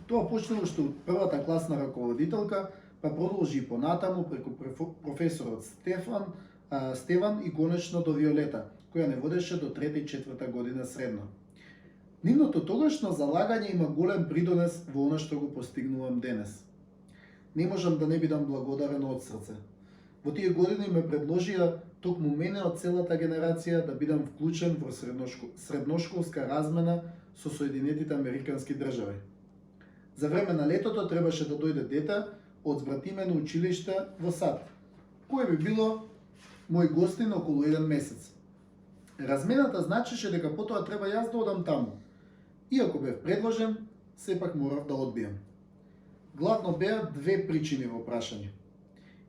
Тоа почнало што од првата класна раководителка, па продолжи и понатаму преку професорот Стеван и конечно до Виолета, која не водеше до 3 и 4 година средно. Нивното тогашно залагање има голем придонес во она што го постигнувам денес. Не можам да не бидам благодарен од срце. Во тие години ме предложија токму мене од целата генерација да бидам вклучен во средношколска размена со Соединетите Американски држави. За време на летото требаше да дојде дете од збратимено училиште во САД, кој би било мој гостин околу 1 месец. Размената значеше дека потоа треба јас да одам таму. Иако бев предложен, сепак морав да одбијам. Главно беа две причини во прашање.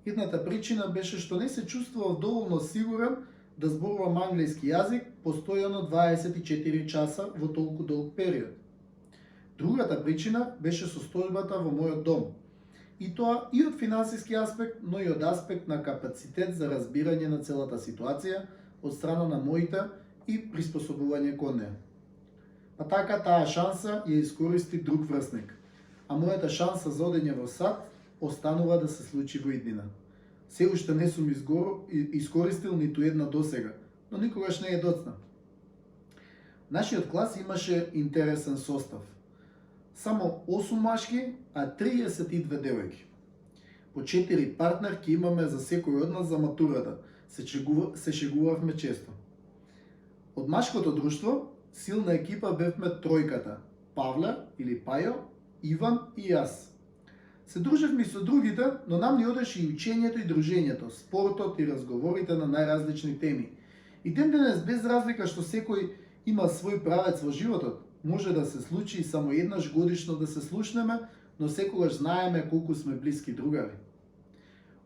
Едната причина беше што не се чувствував доволно сигурен да зборувам англиски јазик постојано 24 часа во толку долг период. Другата причина беше состојбата во мојот дом. И тоа и од финансиски аспект, но и од аспект на капацитет за разбирање на целата ситуација од страна на моите и приспособување кон неа. Па така таа шанса ја искористи друг врсник, а мојата шанса за одење во САД останува да се случи во иднина. Се уште не сум искористил ниту една досега, но никогаш не е доцна. Нашиот клас имаше интересен состав. Само 8 машки, а 32 девојки. По 4 партнерки имаме за секој од нас за матурата. Се шегувавме често. Од машкото друштво, силна екипа бевме тројката. Павле или Пајо, Иван и јас. Се дружевме со другите, но нам ни одеше и учењето и дружењето, спортот и разговорите на најразлични теми. И ден денес, без разлика што секој има свој правец во животот, може да се случи и само еднаш годишно да се слушнеме, но секогаш знаеме колку сме блиски другари.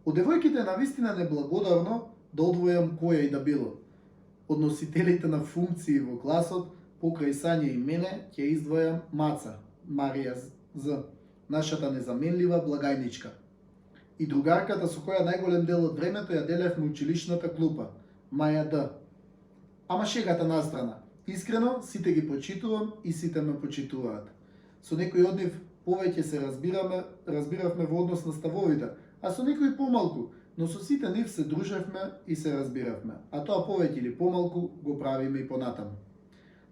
Од девојките навистина неблагодарно да одвојам која и да било. Од носителите на функции во класот, покрај Сања и мене, ќе издвојам Маца, Марија З, нашата незаменлива благајничка. И другарката со која најголем дел од времето ја делевме училишната клупа, Маја Д. Ама шегата настрана. Искрено, сите ги почитувам и сите ме почитуваат. Со некој од нив повеќе се разбиравме во однос на ставовите, а со некој помалку, но со сите нив се дружевме и се разбиравме, а тоа повеќе или помалку го правиме и понатаму.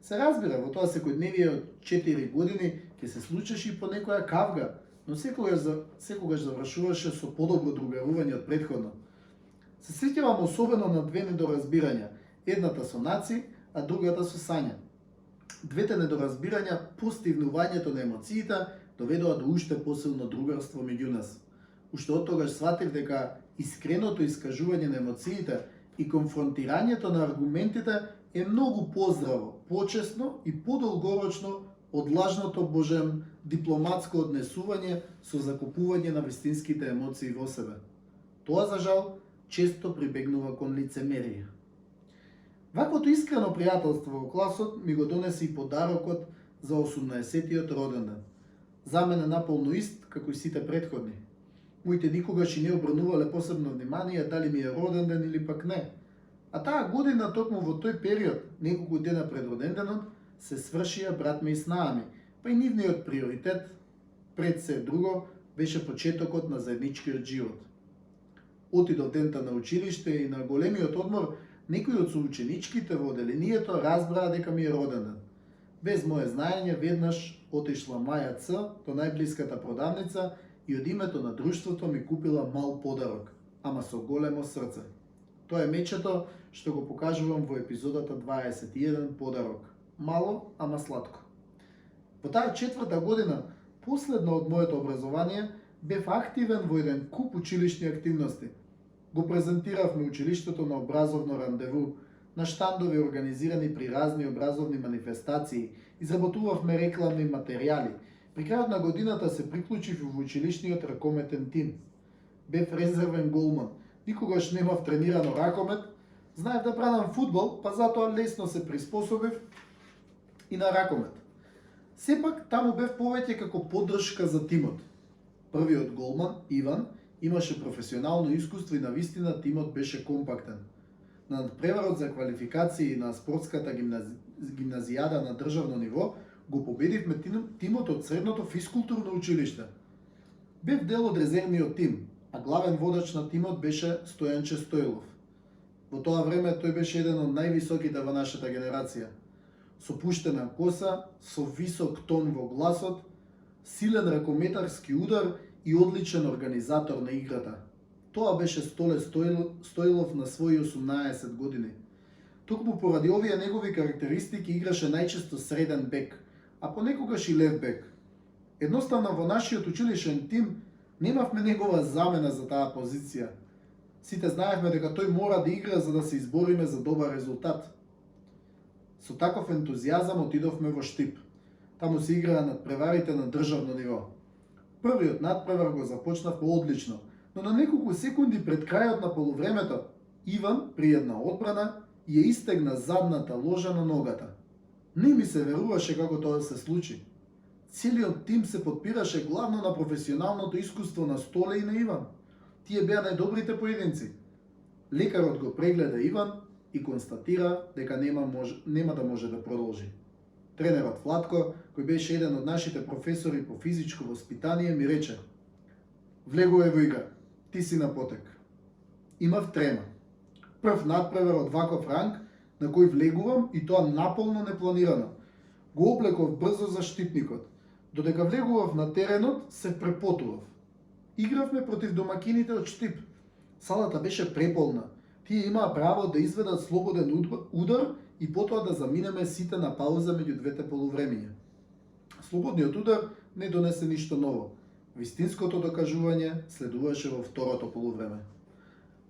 Се разбира, во тоа секојдневие од 4 години ќе се случеше и по некоја кавга, но секогаш завршуваше со подобро другарување од претходно. Се сеќавам особено на две недоразбирања, едната со Наци, а другата со Сања. Двете недоразбирања по стивнувањето на емоциите доведоа до уште посилно другарство меѓу нас. Уште од тогаш сватив дека искреното искажување на емоциите и конфронтирањето на аргументите е многу поздраво, почесно и подолгорочно од лажното божем дипломатско однесување со закупување на вистинските емоции во себе. Тоа, за жал, често прибегнува кон лицемерие. Ваквото искрено пријателство во класот ми го донесе и подарокот за 18-тиот роденден. За мене наполно ист, како и сите претходни. Моите никогаш и не обрнувале посебно внимание дали ми е роденден или пак не. А таа година, токму во тој период, неколку дена пред роденденот, се свршија брат ме и снаа ми, па и нивниот приоритет, пред се друго, беше почетокот на заедничкиот живот. Отидов дента на училиште и на големиот одмор, некои од соученичките во оделението разбраа дека ми е роденден. Без мое знаење, веднаш отишла Маја Ц до најблиската продавница и од името на друштвото ми купила мал подарок, ама со големо срце. Тоа е мечето што го покажувам во епизодата 21 подарок. Мало, ама сладко. Во таа 4-та година, последно од моето образование, бев активен во еден куп училишни активности. Го презентиравме училиштето на образовно рандеву, на штандови организирани при разни образовни манифестации, изработувавме рекламни материјали. При крајот на годината се приклучив во училишниот ракометен тим. Бев резервен голман, никогаш немав тренирано ракомет, знаев да бранам фудбал, па затоа лесно се приспособив и на ракомет. Сепак, таму бев повеќе како поддршка за тимот. Првиот голман, Иван, имаше професионално искуство и навистина тимот беше компактен. На надпреварот за квалификации на спортската гимназијада на државно ниво го победивме тимот од средното физкултурно училиште. Бев дел од резервниот тим, а главен водач на тимот беше Стојанче Стојлов. Во тоа време тој беше еден од највисоките во нашата генерација. Со пуштена коса, со висок тон во гласот, силен ракометарски удар и одличен организатор на играта. Тоа беше Столе Стојлов на своји 18 години. Токму поради овие негови карактеристики играше најчесто среден бек, а понекогаш и лев бек. Едноставно во нашиот училишен тим немавме негова замена за таа позиција. Сите знаевме дека тој мора да игра за да се избориме за добар резултат. Со таков ентузијазам отидовме во Штип. Таму се играа надпреварите на државно ниво. Првиот надпревар го започнавме одлично, но на неколку секунди пред крајот на полувремето, Иван, при една одбрана, ја истегна задната ложа на ногата. Не ми се веруваше како тоа се случи. Целиот тим се подпираше главно на професионалното искуство на Столе и на Иван. Тие беа најдобрите поединци. Лекарот го прегледа Иван и констатира дека нема да може да продолжи. Тренерот Владко, кој беше еден од нашите професори по физичко воспитание, ми рече: "Влегувај во игра, ти си на потек." Имав трема. Прв надпревар од ваков ранг, на кој влегувам и тоа наполно непланирано. Го облеков брзо заштитникот. Додека влегував на теренот, се препотував. Игравме против домакините од Штип. Салата беше преполна. Тие имаа право да изведат слободен удар и потоа да заминеме сите на пауза меѓу двете полувремиња. Слободниот удар не донесе ништо ново. Вистинското докажување следуваше во второто полувреме.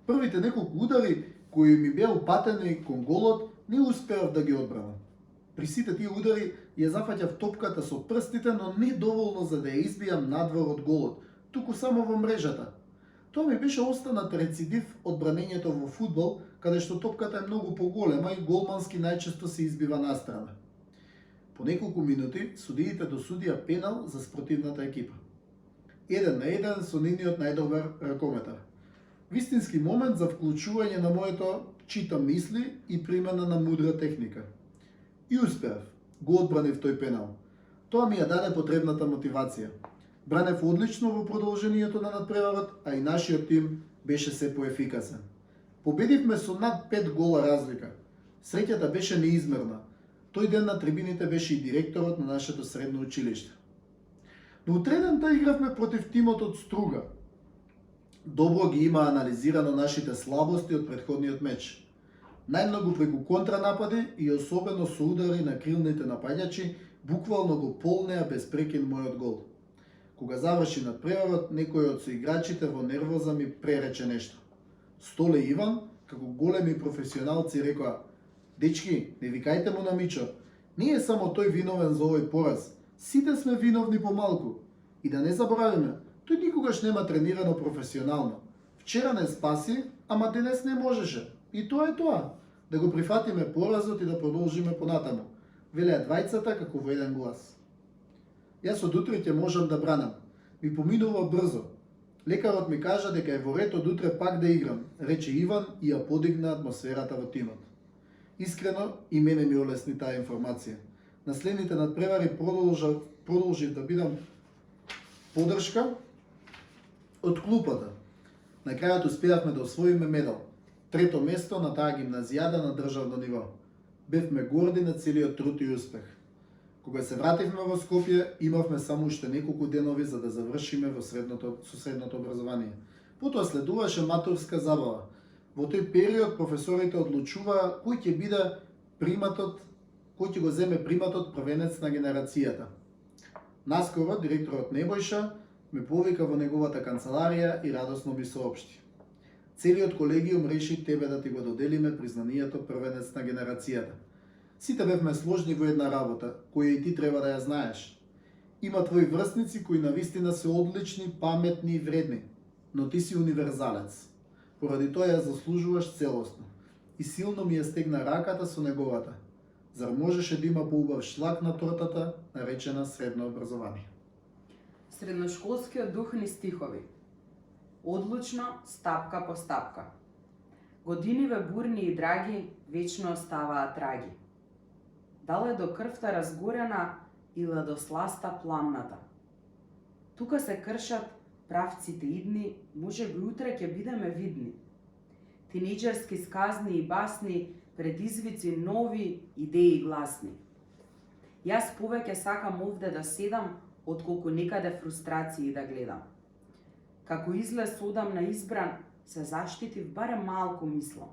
Првите неколку удари кои ми беа упатени кон голот, не успеав да ги одбранам. При сите тие удари ја зафаќав топката со прстите, но не доволно за да ја избијам надвор од голот, туку само во мрежата. Тоа ми беше останат рецидив од бранењето во фудбал, каде што топката е многу поголема и голмански најчесто се избива настрана. По неколку минути судиите досудија пенал за спротивната екипа. 1-1 со нивниот најдобар ракометар. Вистински момент за вклучување на моето читам мисли и примена на мудра техника. И успеав. Го одбранив тој пенал. Тоа ми ја даде потребната мотивација. Бранев одлично во продолжението на надпреварот, а и нашиот тим беше се поефикасен. Победивме со над 5 гола разлика. Среќата беше неизмерна. Тој ден на трибините беше и директорот на нашето средно училиште. Но утредента игравме против тимот од Струга. Добро ги има анализирано нашите слабости од претходниот меч. Најмногу преку контранапади и особено со удари на крилните напаѓачи, буквално го полнеа без прекин мојот гол. Кога заврши надпреварот, некој од соиграчите во нервоза ми пререче нешто. Столе Иван, како големи професионалци, рекоа: "Дечки, не викајте му на Мичо. Не е само тој виновен за овој пораз. Сите сме виновни помалку. И да не заборавиме, тој никогаш нема тренирано професионално. Вчера не спаси, ама денес не можеше. И тоа е тоа. Да го прифатиме поразот и да продолжиме понатаму", велеа двајцата како во еден глас. Јас од утре ќе можам да бранам. Ми поминува брзо. Лекарот ми кажа дека е во ред од утре пак да играм, рече Иван и ја подигна атмосферата во тимот. Искрено, и мене ми олесни таа информација. На следните надпревари продолжив да бидам поддршка од клупата. На крајот успеавме да освоиме медал. Трето место на таа гимназијада на државно ниво. Бевме горди на целиот труд и успех. Кога се вративме во Скопје, имавме само уште неколку денови за да завршиме во средното образование. Потоа следуваше матурска забава. Во тој период професорите одлучуваа кој ќе биде приматот, кој ќе го земе приматот првенец на генерацијата. Наскоро директорот Небојша ме повика во неговата канцеларија и радосно ми соопшти: "Целиот колегиум реши тебе да ти го доделиме признанието првенец на генерацијата. Сите бевме сложни во една работа, која и ти треба да ја знаеш. Има твои врсници кои навистина се одлични, паметни и вредни, но ти си универзалец. Поради тоа ја заслужуваш целосно." И силно ми ја стегна раката со неговата. Зар можеше да има поубав шлак на тортата, наречена средно образование? Средношколскиот дух ни стихови. Одлучно, стапка по стапка. Годиниве бурни и драги вечно оставаат траги. Дали до крвта разгорена или до сласта пламната. Тука се кршат правците идни, може би утре ќе бидеме видни. Тинејџерски сказни и басни, предизвици нови, идеи гласни. Јас повеќе сакам овде да седам, отколку некаде фрустрации да гледам. Како излез одам на избран, се заштитив барем малку мислам.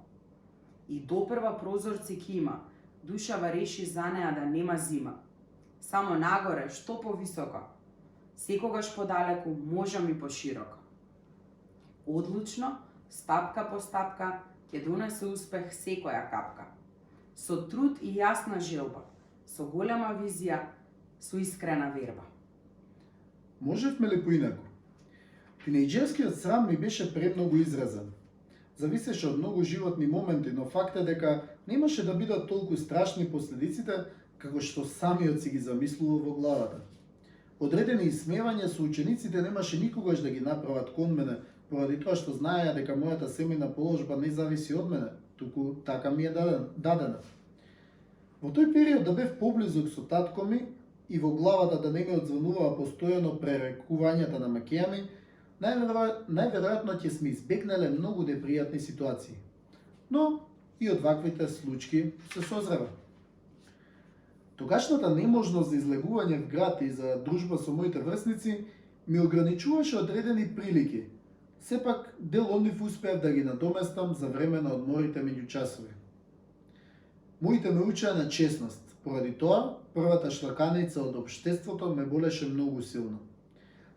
И допрва прозорци ќе има, душава реши за неа да нема зима. Само нагоре, што повисоко, секогаш подалеку, можам и пошироко. Одлучно, стапка по стапка, ќе донесе успех секоја капка. Со труд и јасна желба, со голема визија, со искрена верба. Можевме ли поинаку? Тинејџерскиот срам ми беше премногу изразен. Зависеше од многу животни моменти, но факт е дека немаше да бидат толку страшни последиците како што самиот си ги замислува во главата. Одредени исмевања со учениците немаше никогаш да ги направат кон мене, поради тоа што знаеа дека мојата семејна положба не зависи од мене, туку така ми е дадена. Во тој период да бев поблизок со татко ми и во главата да не ми одзвонуваа постојано пререкувањата на маќеја ми, најверојатно ќе сме избегнале многу непријатни ситуации. Но и од ваквите случаи се созрева. Тогашната неможност за излегување в град и за дружба со моите врсници ми ограничуваше одредени прилики. Сепак, дел од нив успеав да ги надоместам за време на одморите меѓу часови. Моите ме учеа на честност. Поради тоа, првата шлаканица од општеството ме болеше многу силно.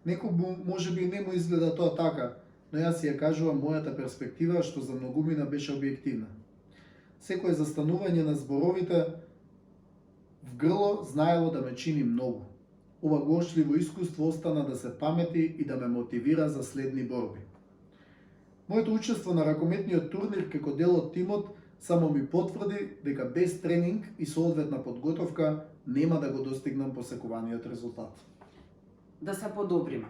Некому може би не му изгледа тоа така, но јас ја кажувам мојата перспектива, што за многумина беше објективна. Секое застанување на зборовите в грло знаело да ме чини многу. Ова горчливо искуство остана да се памети и да ме мотивира за следни борби. Моето учество на ракометниот турнир како дел од тимот само ми потврди дека без тренинг и соодветна подготовка нема да го достигнам посекуваниот резултат. Да се подобриме.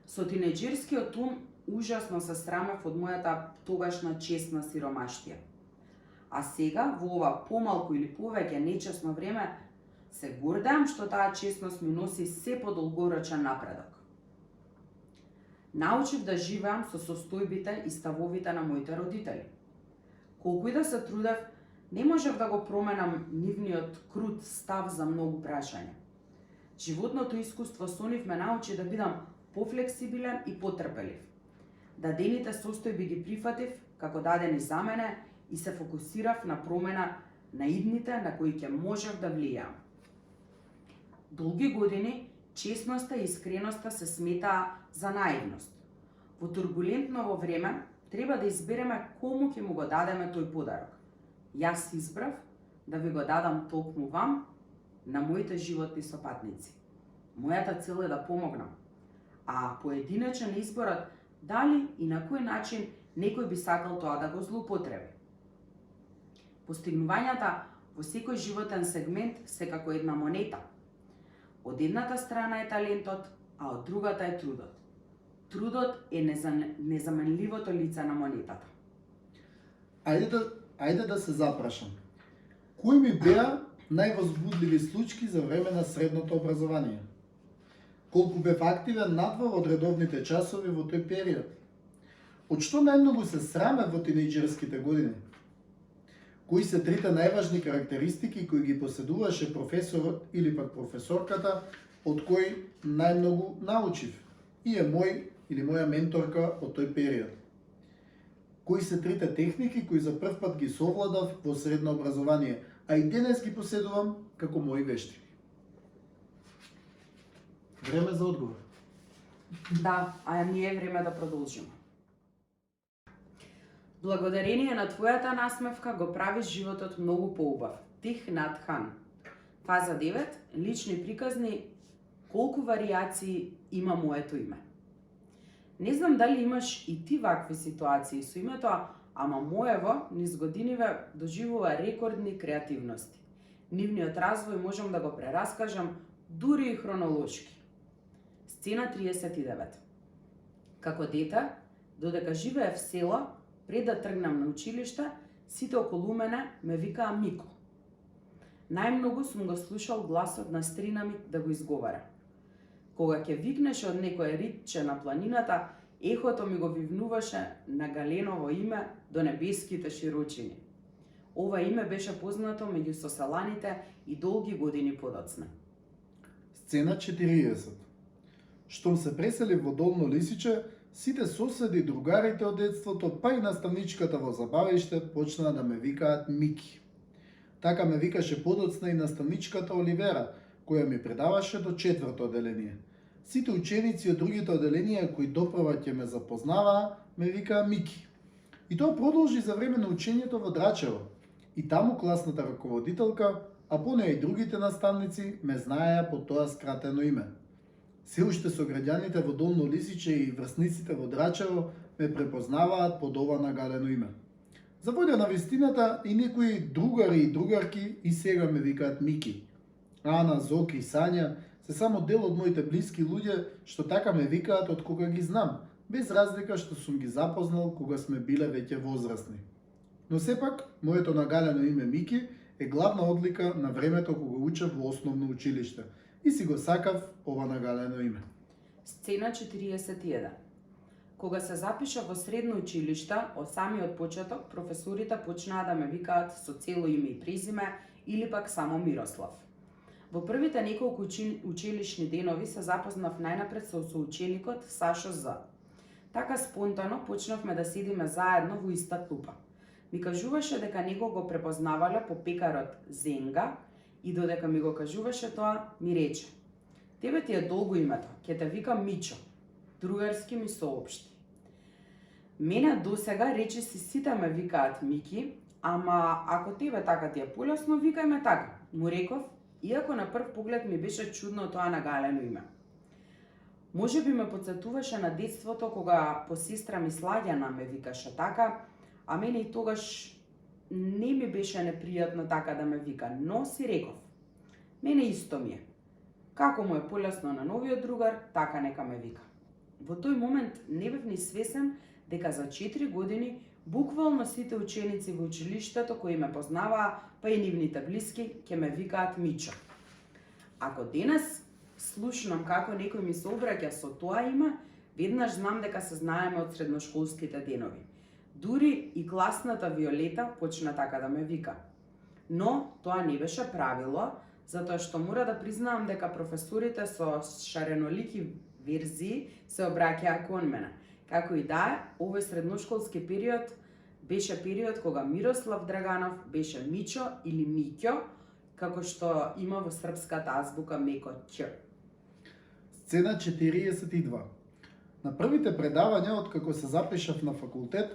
Со тинејџерскиот ум ужасно се срамев од мојата тогашна честна сиромаштија. А сега, во ова помалку или повеќе нечесно време, се гордеам што таа честност ми носи се подолгорочен напредок. Научив да живеам со состојбите и ставовите на моите родители. Колку и да се трудев, Не можев да го променам нивниот крут став за многу прашања. Животното искуство со нив ме научи да бидам пофлексибилен и потрпелив. Да дените состојби ги прифатив како дадени за мене и се фокусирав на промена на идните на кои ќе можев да влијам. Долги години честноста и искреноста се сметаа за наивност. Во турбулентно време треба да избереме кому ќе му го дадеме тој подарок. Јас избрав да ви го дадам токму вам, на моите животни сопатници. Мојата цел е да помогнам, а поединечен изборот дали и на кој начин некој би сакал тоа да го злоупотреби. Постигнувањата во секој животен сегмент се како една монета. Од едната страна е талентот, а од другата е трудот. Трудот е незаменливото лице на монетата. Ајде да се запрашам. Кои ми беа највозбудливи случаи за време на средното образование? Колку бев активен надвор од редовните часови во тој период? Од што најмногу се срамев во тинејџерските години? Кои се трите најважни карактеристики кои ги поседуваше професорот или пак професорката, од кои најмногу научив и е мој или моја менторка од тој период? Кои се трите техники кои за прв пат ги совладав во средно образование, а и денес ги поседувам како мои вештини? Време за одговор. Да, а ние е време да продолжиме. Благодарение на твојата насмевка го правиш животот многу поубав. Тих Нат Хан. Фаза 9. Лични приказни. Колку варијации има моето име? Не знам дали имаш и ти вакви ситуации со името, ама моево низ годиниве доживува рекордни креативности. Нивниот развој можам да го прераскажам дури и хронолошки. Сцена 39. Како дете, додека живеев в село, пред да тргнам на училиште, сите околу мене ме викаа Мико. Најмногу сум го слушал гласот на стрина ми да го изговара. Кога ќе викнеше од некој ритче на планината, ехото ми го вивнуваше на Галеново име до небеските широчини. Ова име беше познато меѓу соселаните и долги години подоцна. Сцена 40. Штом се пресели во Долно Лисиче, сите соседи, другарите од детството, па и наставничката во забавиште почнаа да ме викаат Мики. Така ме викаше подоцна и наставничката Оливера, која ми предаваше до 4-то оделение. Сите ученици од другите оделенија кои допрва ќе ме запознаваа, ме викаа Мики. И тоа продолжи за време на учењето во Драчево. И таму класната раководителка, а по неја и другите наставници ме знаеа по тоа скратено име. Се уште сограѓаните во Долно Лисиче и врсниците во Драчево ме препознаваат под ова нагалено име. За волја на вистината и некои другари и другарки и сега ме викаат Мики. Ана, Зоки и Сања се само дел од моите блиски луѓе што така ме викаат од кога ги знам, без разлика што сум ги запознал кога сме биле веќе возрастни. Но сепак, моето нагалено име Мики е главна одлика на времето кога учев во основно училиште и си го сакав ова нагалено име. Сцена 41. Кога се запиша во средно училиште, од самиот почеток професорите почнаа да ме викаат со цело име и презиме или пак само Мирослав. Во првите неколку училишни денови се запознав најнапред со соученикот Сашо З. Така спонтано почнавме да седиме заедно во иста клупа. Ми кажуваше дека него го препознавале по пекарот Зенга и додека ми го кажуваше тоа, ми рече: "Тебе ти е долго името, ќе те викам Мичо." Другарски ми соопшти. Мене досега речиси сите ме викаат Мики, ама ако тебе така ти е полесно, викај ме така, му реков, иако на прв поглед ми беше чудно тоа нагалено име. Може би ме подсетуваше на детството кога по сестра ми Сладјана ме викаше така, а мене и тогаш не ми беше непријатно така да ме вика, но си реков: "Мене исто ми е. Како му е полесно на новиот другар, така нека ме вика." Во тој момент не бев ни свесен дека за 4 години буквално сите ученици во училиштето кои ме познаваа, па и нивните блиски, ќе ме викаат Мичо. Ако денес слушнам како некој ми се обраќа со тоа име, веднаш знам дека се знаеме од средношколските денови. Дури и класната Виолета почна така да ме вика. Но тоа не беше правило, затоа што мора да признаам дека професорите со шаренолики верзии се обраќаа кон мене. Како и да е, овој средношколски период беше период кога Мирослав Драганов беше Мичо или Миќо, како што има во српската азбука меко Ќ. Сцена 42. На првите предавања, откако се запишав на факултет,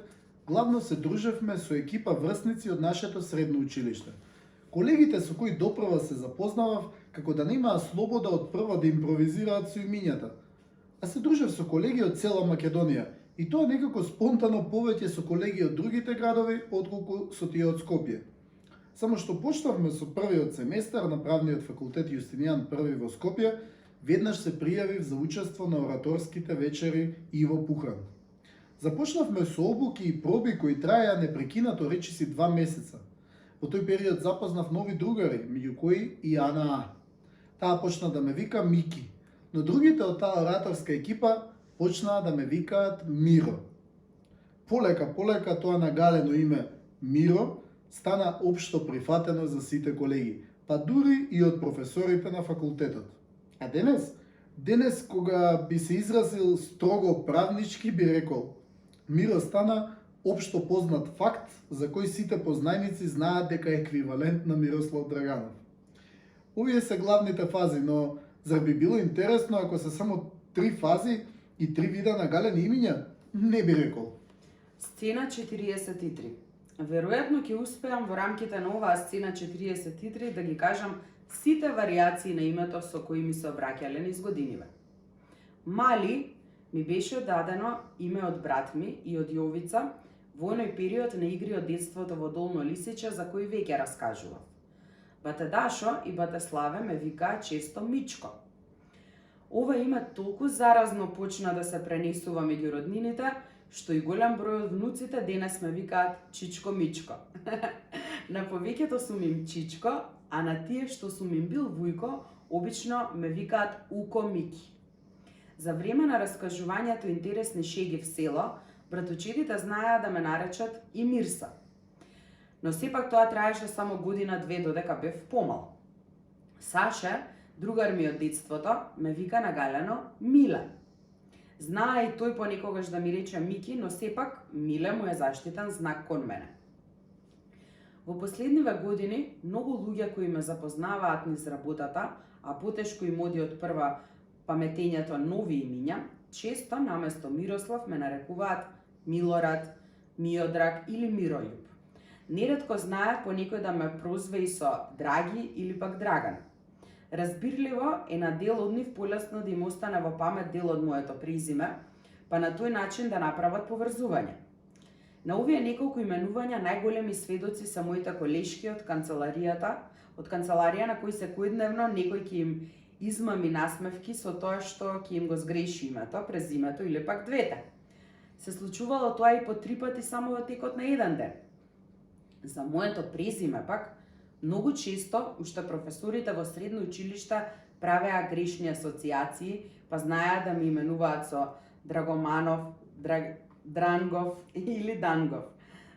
главно се дружевме со екипа врсници од нашето средно училиште. Колегите со кои допрва се запознавав, како да немаа слобода од прва да импровизираат со имињата. А се дружев со колеги од цела Македонија, и тоа некако спонтано повеќе со колеги од другите градови, отколку со тие од Скопје. Само што почнавме со првиот семестар на правниот факултет Јустинијан I во Скопје, веднаш се пријавив за учество на ораторските вечери Иво Пухан. Започнавме со обуки и проби кои траеа непрекинато речиси 2 месеца. Во тој период запознав нови другари, меѓу кои и Ана А. Таа почна да ме вика Мики, но другите од таа ораторска екипа почнаа да ме викаат Миро. Полека тоа нагалено име Миро стана општо прифатено за сите колеги, па дури и од професорите на факултетот. А денес кога би се изразил строго правнички, би рекол: Миро стана општо познат факт за кој сите познајници знаат дека е еквивалент на Мирослав Драганов. Овие се главните фази, но зар би било интересно ако се само 3 фази и 3 вида нагалени имиња? Не би рекол. Сцена 43. Веројатно ќе успеам во рамките на оваа сцена 43 да ги кажам сите варијации на името со кои ми се обраќале низ годиниве. Мали ми беше дадено име од брат ми и од Јовица во оној период на игри од детството во Долно Лисиче за кои веќе раскажував. Бате Дашо и бате Славе ме викаа често Мичко. Ова име толку заразно почна да се пренесува меѓу роднините, што и голем број од внуците денес ме викаат Чичко Мичко. На повеќето сум им Чичко, а на тие што сум им бил Вујко, обично ме викаат Уко Мики. За време на раскажувањето интересни шеги в село, братучедите знаеа да ме наречат и Мирса. Но сепак тоа траеше само година-две додека бев помал. Саше, другар ми од детството, ме вика нагалено Миле. Знаа и тој понекогаш да ми рече Мики, но сепак Миле му е заштитен знак кон мене. Во последниве години, многу луѓе кои ме запознаваат низ работата, а потешко им оди од прва паметењето нови имиња, често наместо Мирослав ме нарекуваат Милорад, Миодраг или Мирољуб. Неретко знае понекој да ме прозве и со Драги или пак Драган. Разбирливо е на дел од нив полесно да им остане во памет дел од моето презиме, па на тој начин да направат поврзување. На овие неколку именувања најголеми сведоци се моите колешки од канцеларија на кои секојдневно некој ќе им измами насмевки со тоа што ќе им го сгреши името, презимето или пак двете. Се случувало тоа и по 3 пати само во текот на еден ден. За моето презиме пак, многу често, уште професорите во средно училиште правеа грешни асоциации, па знаеа да ми именуваат со Драгоманов, Дрангов или Дангов.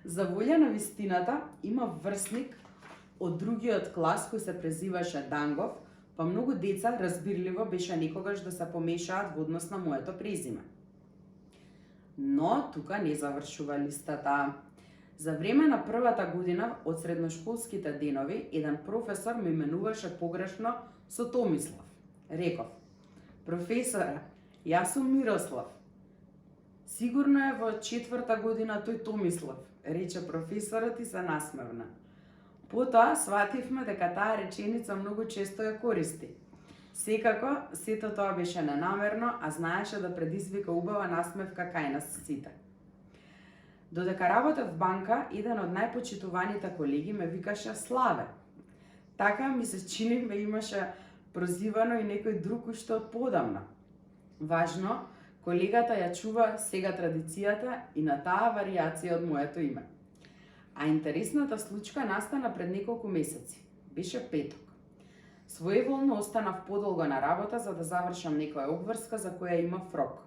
За волја на вистината, има врсник од другиот клас кој се презиваше Дангов, па многу деца разбирливо беше некогаш да се помешаат во однос на моето презиме. Но тука не завршува листата. За време на првата година од средношколските денови, еден професор ме именуваше погрешно со Томислав. Реков: професоре, јас сум Мирослав. Сигурно е во 4-та година тој Томислав, рече професорот и се насмевна. Потоа свативме дека таа реченица многу често ја користи. Секако, сето тоа беше ненамерно, а знаеше да предизвика убава насмевка кај нас сите. Додека работев в банка, еден од најпочитуваните колеги ме викаше Славе. Така ми се чини ме имаше прозивано и некој друг уште од подамна. Важно, колегата ја чува сега традицијата и на таа варијација од моето име. А интересната случка настана пред неколку месеци. Беше петок. Своеволно останав подолго на работа за да завршам некоја обврска за која имав рок.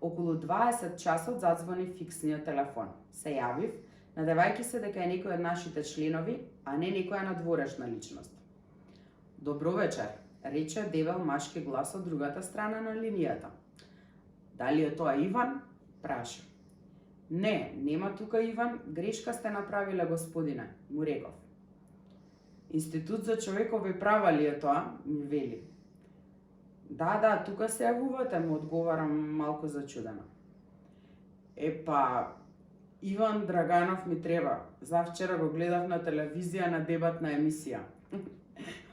Околу 20 часот задзвони фиксниот телефон. Се јавив, надевајќи се дека е некој од нашите членови, а не некоја надворешна личност. Добро вечер, рече дебел машки глас од другата страна на линијата. Дали е тоа Иван? Праша. Не, нема тука Иван, грешка сте направиле, господине, му реков. Институт за човекови права ли е тоа? Ми вели. Да, тука се јавувате, му одговарам малку зачудена. Епа, Иван Драганов ми треба. Завчера го гледав на телевизија на дебатна емисија.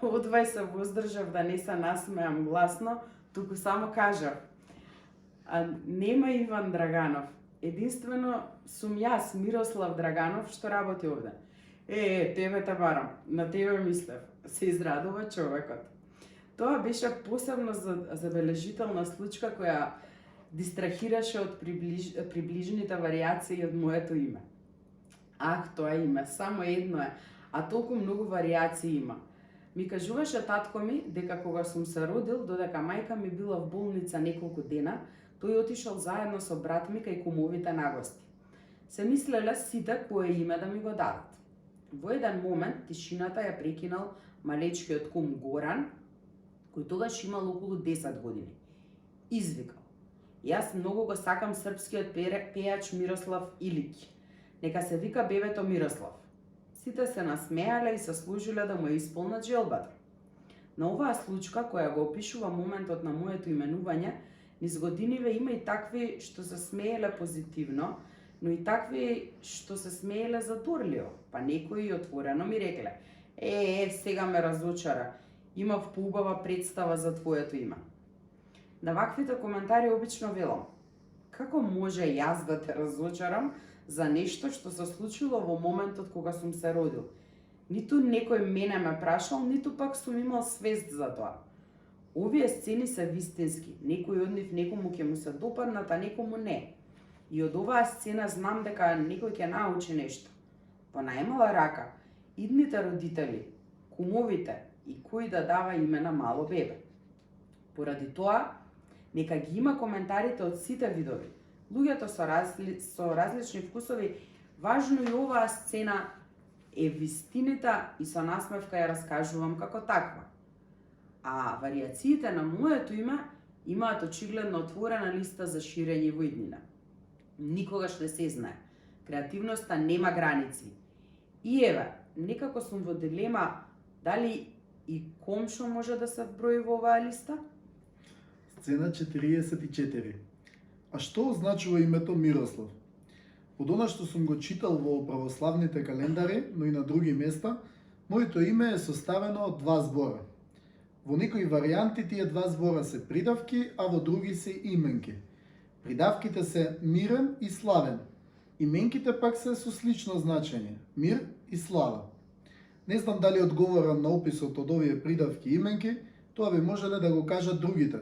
Одвај се воздржав да не се насмеам гласно, туку само кажав. А нема Иван Драганов. Единствено сум јас, Мирослав Драганов, што работи овде. Тебе те барам, на тебе мислев, се израдува човекот. Тоа беше посебно забележителна случка која дистрахираше од приближните варијации од моето име. Ах, тоа име, само едно е, а толку многу варијации има. Ми кажуваше татко ми дека кога сум се родил, додека мајка ми била в болница неколку дена, тој отишол заедно со брат ми кај кумовите на гости. Се мислеле сите кое име да ми го дадат. Во еден момент тишината ја прекинал малечкиот кум Горан, кој тогаш имал околу 10 години. Извикал. Јас многу го сакам српскиот пејач Мирослав Илиќ. Нека се вика бебето Мирослав. Сите се насмеале и се служиле да му ја исполнат желбата. На оваа случка, која го опишува моментот на моето именување, низ годиниве има и такви што се смееле позитивно, но и такви што се смееле задурливо, па некои отворено ми рекле: сега ме разочара, имав поубава представа за твоето име. На ваквите коментари обично велам: како може јас да те разочарам за нешто што се случило во моментот кога сум се родил? Ниту некој мене ме прашал, ниту пак сум имал свест за тоа. Овие сцени се вистински, некој од нив некому ќе му се допаднат, а некому не. И од оваа сцена знам дека некој ќе научи нешто. По најмала рака, идните родители, кумовите и кој да дава име на мало бебе. Поради тоа, нека ги има коментарите од сите видови. Луѓето со различни вкусови, важно и оваа сцена е вистината и со насмевка ја раскажувам како таква. А варијациите на моето име имаат очигледно отворена листа за ширење во иднина. Никогаш не се знае. Креативноста нема граници. И еве, некако сум во дилема дали и Комшо може да се вброи во оваа листа? Сцена 44. А што означува името Мирослав? Од она што сум го читал во православните календари, но и на други места, моето име е составено од два збора. Во некои варијанти тие два збора се придавки, а во други се именки. Придавките се мирен и славен. Именките пак се со слично значење – мир и слава. Не знам дали одговорам на описот од овие придавки и именки, тоа би можеле да го кажат другите,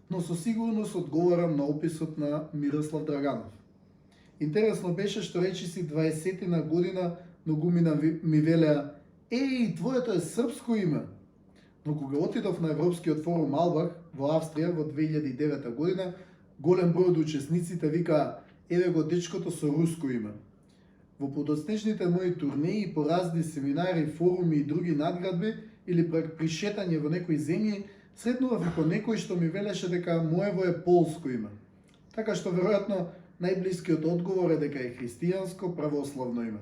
но со сигурност одговорам на описот на Мирослав Драганов. Интересно беше што речиси 20-на година многумина ми велеа: твоето е српско име. Но кога отидов на Европскиот форум Албах во Австрија во 2009 година, голем број од учесниците викаа: еве го дечкото со руско име. Во подоцнежните мои турнеи по разни семинари, форуми и други надградби или при шетање во некои земји, сретнував и по некој што ми велеше дека моево е полско име. Така што веројатно најблискиот одговор е дека е христијанско православно име.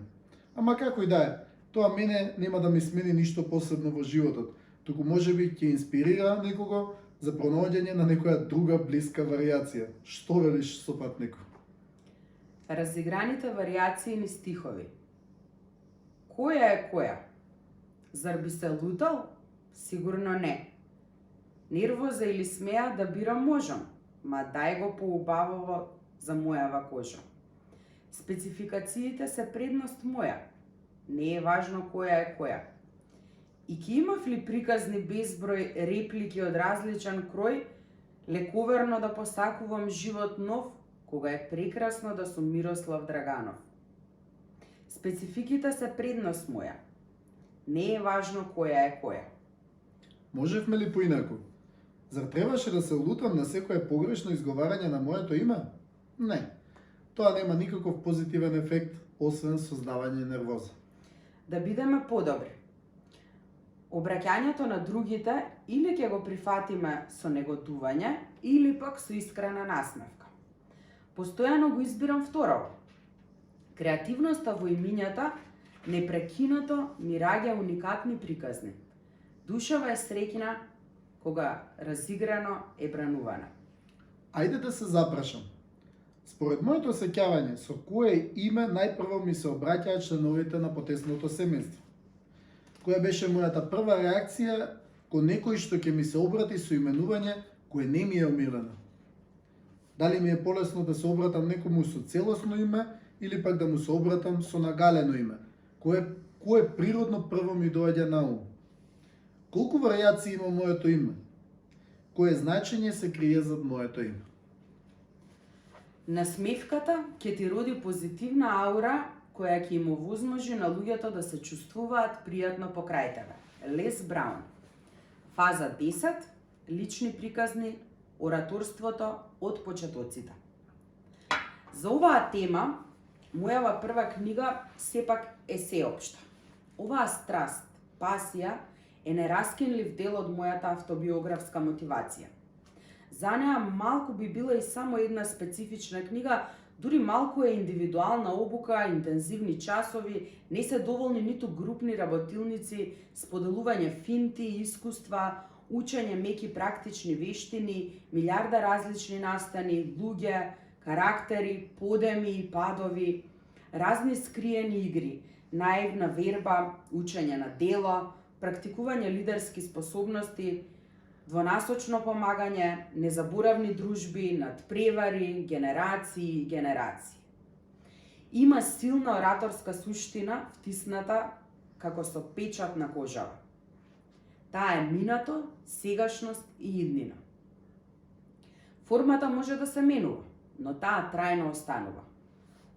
Ама како и да е, тоа мене нема да ми смени ништо посебно во животот, туку можеби ќе инспирира некого за пронаоѓање на некоја друга блиска варијација. Што велиш, сопатнико? Разиграните варијации ни стихови. Која е која? Зар би се лутал? Сигурно не. Нервоза или смеа да бирам можам, ма дај го поубавово за мојава кожа. Спецификациите се предност моја. Не е важно која е која. И ки имав ли приказни безброј реплики од различен крој, лековерно да посакувам живот нов, кога е прекрасно да сум Мирослав Драганов. Спецификите се предност моја. Не е важно која е која. Можевме ли поинаку? Зар требаше да се лутам на секое погрешно изговарање на моето име? Не. Тоа нема никаков позитивен ефект, освен создавање нервоза. Да бидеме подобри. Обраќањето на другите или ќе го прифатиме со негодување, или пак со искрена насмевка. Постојано го избирам второво. Креативноста во имињата непрекинато ми раѓа уникатни приказни. Душава е среќна кога разиграно е бранувана. Ајде да се запрашам. Според моето сеќавање, со кое име најпрво ми се обраќаат членовите на потесното семејство? Која беше мојата прва реакција кон некој што ќе ми се обрати со именување кое не ми е омилено? Дали ми е полесно да се обратам некому со целосно име или пак да му се обратам со нагалено име? Кое природно прво ми доаѓа на ум? Колку варијации има моето име? Кое значење се крие зад моето име? Насмевката ќе ти роди позитивна аура која ќе им овозможи на луѓето да се чувствуваат пријатно покрај тебе. Лес Браун. Фаза 10. Лични приказни, ораторството од почетоците. За оваа тема, мојава прва книга сепак е сеопшта. Оваа страст, пасија, е нераскинлив дел од мојата автобиографска мотивација. За неа малку би била и само една специфична книга, дури малку е индивидуална обука, интензивни часови, не се доволни ниту групни работилници, споделување финти, искуства, учење меки практични вештини, милиарда различни настани, луѓе, карактери, подеми и падови, разни скриени игри, наивна верба, учење на дело, практикување лидерски способности, двонасочно помагање, незаборавни дружби, надпревари, генерации и генерации. Има силна ораторска суштина втисната како со печат на кожава. Таа е минато, сегашност и иднина. Формата може да се менува, но таа трајно останува.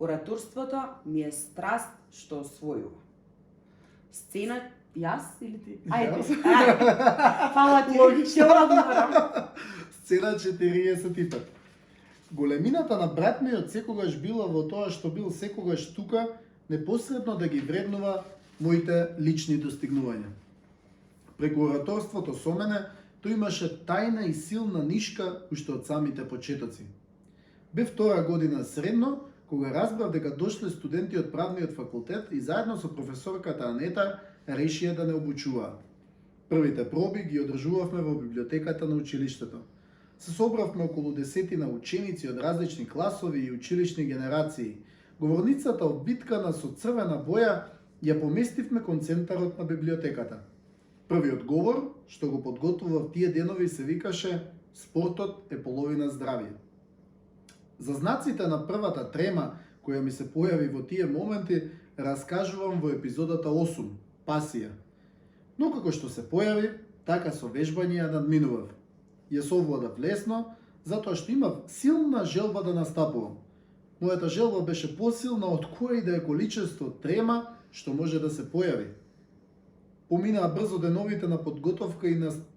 Ораторството ми е страст што освојува. Сцена Јас или ти? Ајде. Фала ти. Ќе одморам. Сцена 45. Големината на брат ми од секогаш била во тоа што бил секогаш тука, непосредно да ги вреднува моите лични достигнувања. Преку ораторството со мене, тој имаше тајна и силна нишка уште од самите почетоци. Бев втора година средно, кога разбрав дека дошле студенти од правниот факултет и заедно со професорката Анета решија да не обучуваат. Првите проби ги одржувавме во библиотеката на училиштето. Се собравме околу 10 ученици од различни класови и училишни генерации. Говорницата од биткана со црвена боја ја поместивме кон центарот на библиотеката. Првиот говор, што го подготвував тие денови, се викаше "Спортот е половина здравје". За знаците на првата трема, која ми се појави во тие моменти, раскажувам во епизодата 8, Пасија. Но како што се појави, така со вежбање ја надминував. Ја совладав лесно, затоа што имав силна желба да настапувам. Мојата желба беше посилна од кое и да е количество трема што може да се појави. Поминаа брзо деновите на подготовка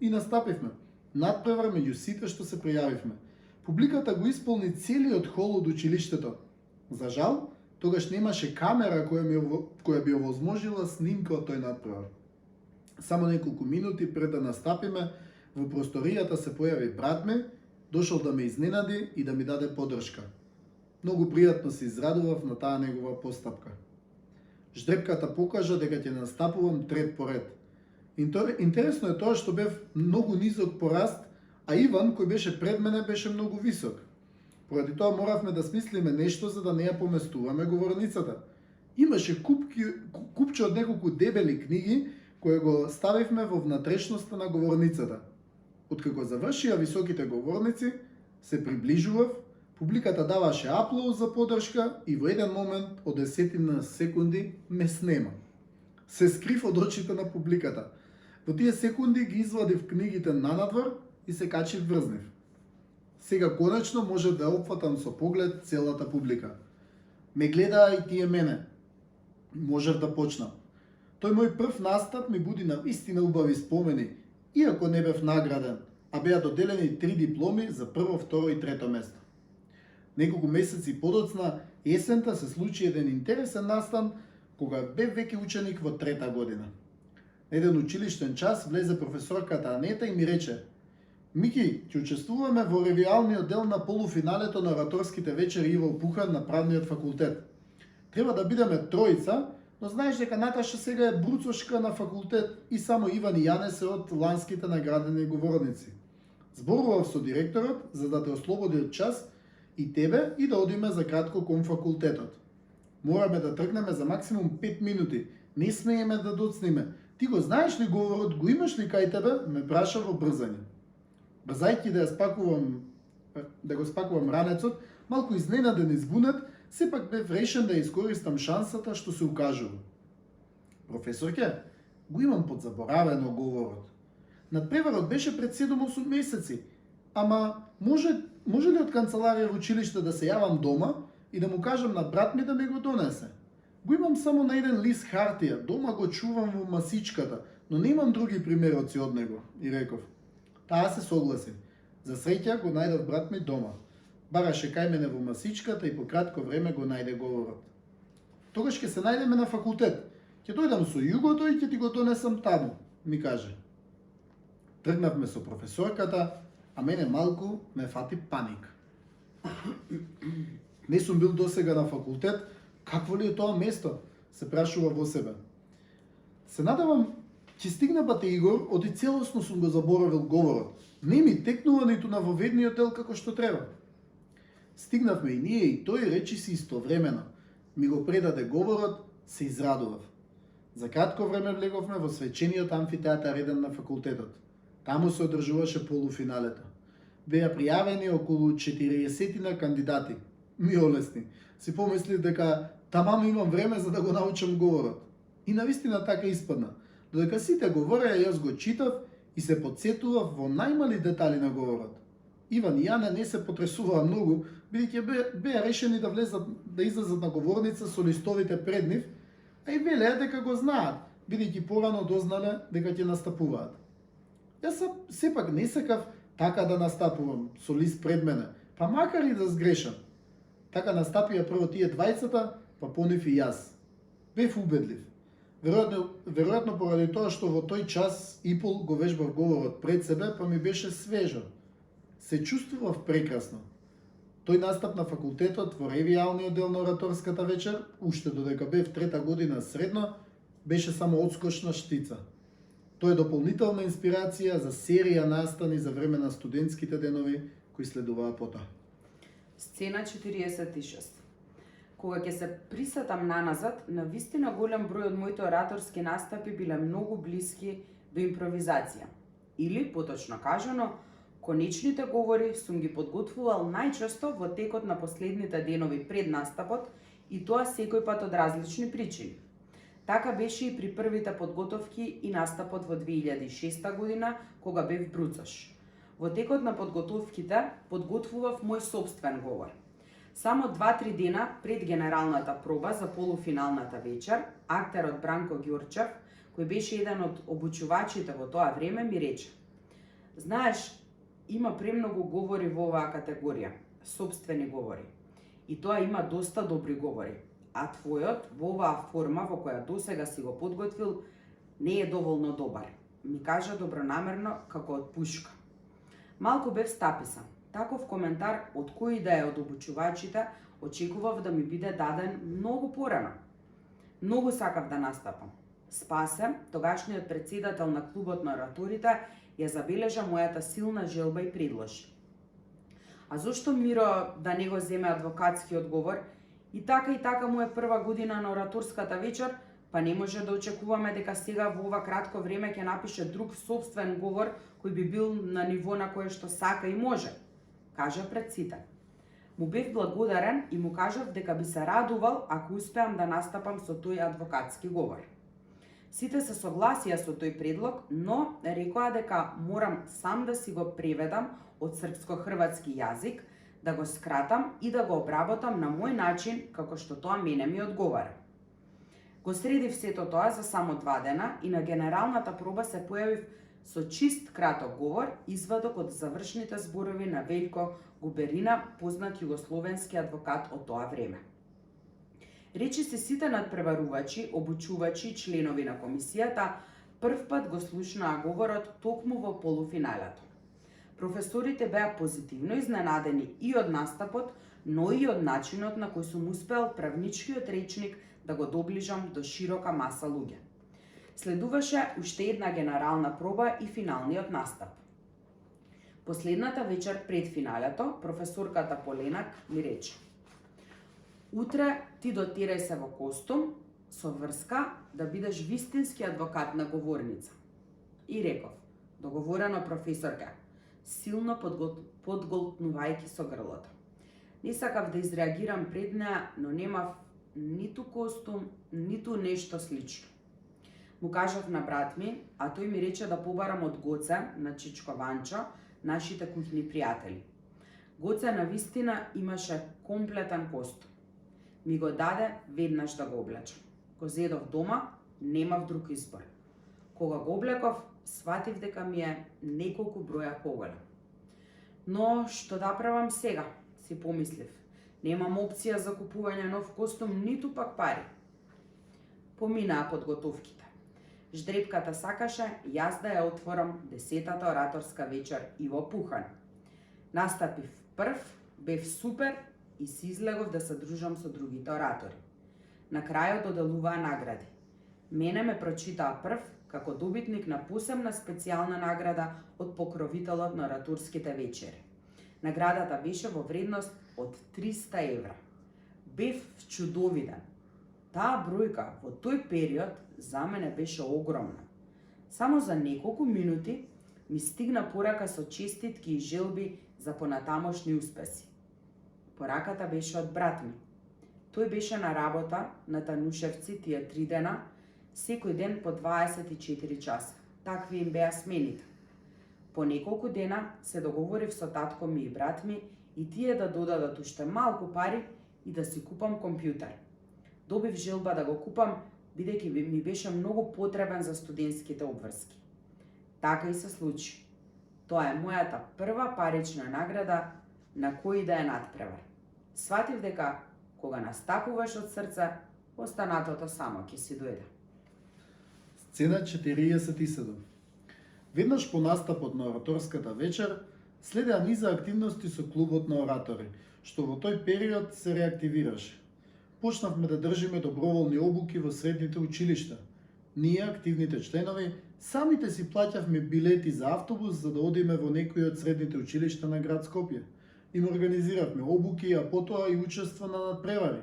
и настапивме. Надпревар меѓу сите што се пријавивме. Публиката го исполни целиот хол од училиштето. За жал, тогаш немаше камера која би овозможила снимка од тој надпревар. Само неколку минути пред да настапиме, во просторијата се појави брат ми, дошол да ме изненади и да ми даде поддршка. Многу пријатно се израдував на таа негова постапка. Ждрепката покажа дека ќе настапувам трет по ред. Интересно е тоа што бев многу низок по раст, а Иван, кој беше пред мене, беше многу висок. Поради тоа моравме да смислиме нешто за да не ја поместуваме говорницата. Имаше купче од неколку дебели книги кои го ставивме во внатрешноста на говорницата. Откако завршија високите говорници, се приближував, публиката даваше аплауз за поддршка и во еден момент од 10 секунди ме снема. Се скрив од очите на публиката. Во тие секунди ги извадив книгите нанадвор и се качив врзнив. Сега конечно може да опфатам со поглед целата публика. Ме гледаа и тие мене. Можев да почнам. Тој мој прв настап ми буди на вистина убави спомени, иако не бев награден, а беа доделени 3 дипломи за прво, второ и трето место. Неколку месеци подоцна Есента се случи еден интересен настан кога бев веќе ученик во 3-та година. На еден училиштен час влезе професорката Анета и ми рече: Мики, ќе учествуваме во ревиалниот дел на полуфиналето на ораторските вечери Иво Пухан на правниот факултет. Треба да бидеме тројца, но знаеш дека Наташа сега е бруцошка на факултет и само Иван и Јане се од ланските наградени говорници. Зборував со директорот за да те ослободи од час и тебе и да одиме за кратко кон факултетот. Мораме да тргнеме за максимум 5 минути. Не смееме да доцниме. Ти го знаеш ли говорот, го имаш ли кај тебе? Ме праша во брзање. Брзајќи да го спакувам ранецот, малку изненаден и збунет, сепак бев решен да искористам шансата што се укажува. Професорке, го имам подзаборавено говорот. Надпреварот беше пред 7-8 месеци, ама може ли од канцеларија во училиште да се јавам дома и да му кажам на брат ми да ми го донесе? Го имам само на еден лист хартија, дома го чувам во масичката, но немам други примероци од него, и реков. Таа се согласи. За среќа го најдов брат ми дома. Бараше кај мене во масичката и по кратко време го најде говорот. Тогаш ќе се најдеме на факултет. Ќе дојдам со југото и ќе ти го донесам таму, ми каже. Тргнавме со професорката, а мене малку ме фати паник. Не сум бил досега на факултет, какво ли е тоа место? Се прашува во себе. Се надавам, ќе стигне бате Игор, оди целосно сум го заборавил говорот. Не ми текнува ниту на воведниот дел како што треба. Стигнавме и ние и тој речи си истовремено. Ми го предаде говорот, се израдував. За кратко време влеговме во свечениот амфитеатар 1 на факултетот. Таму се одржуваше полуфиналето. Беа пријавени околу 40 кандидати. Ми олесни. Си помислив дека тамамо имам време за да го научам говорот. И навистина така испадна. Додека сите говореа, јас го читав и се подсетував во најмали детали на говорот. Иван и Јане не се потресуваа многу, бидејќи беа решени да излезат на говорница со листовите пред нив, а и велеа дека го знаат, бидејќи порано дознале дека ќе настапуваат. Јас сепак не сакав така да настапувам со лист пред мене, па макар и да сгрешам. Така настапија прво тие двајцата, па по нив и јас. Бев убедлив. Веројатно поради тоа што во тој час и пол го вежбав говорот пред себе, па ми беше свежо. Се чувствував прекрасно. Тој настап на факултетот во ревијалниот дел на ораторската вечер, уште додека бев 3-та година средно, беше само одскочна штица. Тоа е дополнителна инспирација за серија настани за време на студентските денови кои следуваа потоа. Сцена 46. Кога ќе се присетам наназад, на вистина голем број од моите ораторски настапи биле многу блиски до импровизација. Или, поточно кажано, конечните говори сум ги подготвувал најчесто во текот на последните денови пред настапот и тоа секој пат од различни причини. Така беше и при првите подготовки и настапот во 2006 година, кога бев бруцаш. Во текот на подготовките подготвував мој собствен говор. Само 2-3 дена пред генералната проба за полуфиналната вечер, актерот Бранко Ѓурчев, кој беше еден од обучувачите во тоа време, ми рече: "Знаеш, има премногу говори во оваа категорија, собствени говори. И тоа има доста добри говори, а твојот во оваа форма во која досега си го подготвил не е доволно добар", ми кажа добронамерно како од пушка. Малку бев стаписан. Таков коментар од кој да е од обучувачите очекував да ми биде даден многу порано. Многу сакав да настапам. Спасе, тогашниот председател на клубот на ораторите, ја забележа мојата силна желба и предложи: "А зошто Миро да не го земе адвокатскиот говор? И така му е прва година на ораторската вечер, па не може да очекуваме дека сега во ова кратко време ќе напише друг собствен говор кој би бил на ниво на кое што сака и може", кажа пред сите. Му бев благодарен и му кажав дека би се радувал ако успеам да настапам со тој адвокатски говор. Сите се согласија со тој предлог, но рекоа дека морам сам да си го преведам од српско-хрватски јазик, да го скратам и да го обработам на мој начин како што тоа мене ми одговара. Го средив сето тоа за само 2 дена и на генералната проба се појавив со чист краток говор, извадок од завршните зборови на Велјко Губерина, познат југословенски адвокат од тоа време. Речи се сите надпреварувачи, обучувачи и членови на комисијата првпат го слушнаа говорот токму во полуфиналето. Професорите беа позитивно изненадени и од настапот, но и од начинот на кој сум успеал правничкиот речник да го доближам до широка маса луѓе. Следуваше уште една генерална проба и финалниот настап. Последната вечер пред финалето, професорката Поленак ми рече: "Утре ти дотирај се во костум со врска да бидеш вистински адвокат на говорница." И реков: "Договорено, професорка", силно подголтнувајќи со грлото. Не сакав да изреагирам пред неа, но немав ниту костум, ниту нешто слично. Му кажав на брат ми, а тој ми рече да побарам од Гоце на Чичко Ванчо, нашите кухни пријатели. Гоце навистина имаше комплетен костум. Ми го даде веднаш да го облечам. Го зедов дома, немав друг избор. Кога го облеков, сватив дека ми е неколку броја поголем. Но што да правам сега, си помислив. Немам опција за купување нов костум, ниту пак пари. Поминаа подготовките. Ждрепката сакаше јас да ја отворам 10-та ораторска вечер Иво Пухан. Настапив прв, бев супер и си излегов да се дружам со другите оратори. На крајот доделуваа награди. Мене ме прочитаа прв како добитник на посебна специјална награда од покровителот на ораторските вечери. Наградата беше во вредност од 300 евра. Бев чудовитен. Таа бројка во тој период за мене беше огромна. Само за неколку минути ми стигна порака со честитки и желби за понатамошни успеси. Пораката беше од брат ми. Тој беше на работа на Танушевци тие 3 дена, секој ден по 24 часа. Такви им беа смените. По неколку дена се договорив со татко ми и брат ми и тие да додадат уште малку пари и да си купам компјутер. Добив желба да го купам, бидејќи ми беше многу потребен за студентските обврски. Така и се случи. Тоа е мојата прва парична награда на кој да е надпревар. Сватив дека кога настапуваш од срце, останатото само ќе си дојде. Сцена 47. Веднаш по настапот на ораторската вечер следеа низа активности со клубот на оратори, што во тој период се реактивираше. Почнавме да држиме доброволни обуки во средните училишта. Ние, активните членови, самите си плаќавме билети за автобус за да одиме во некои од средните училишта на град Скопје. Им организиравме обуки, а потоа и учество на надпревари.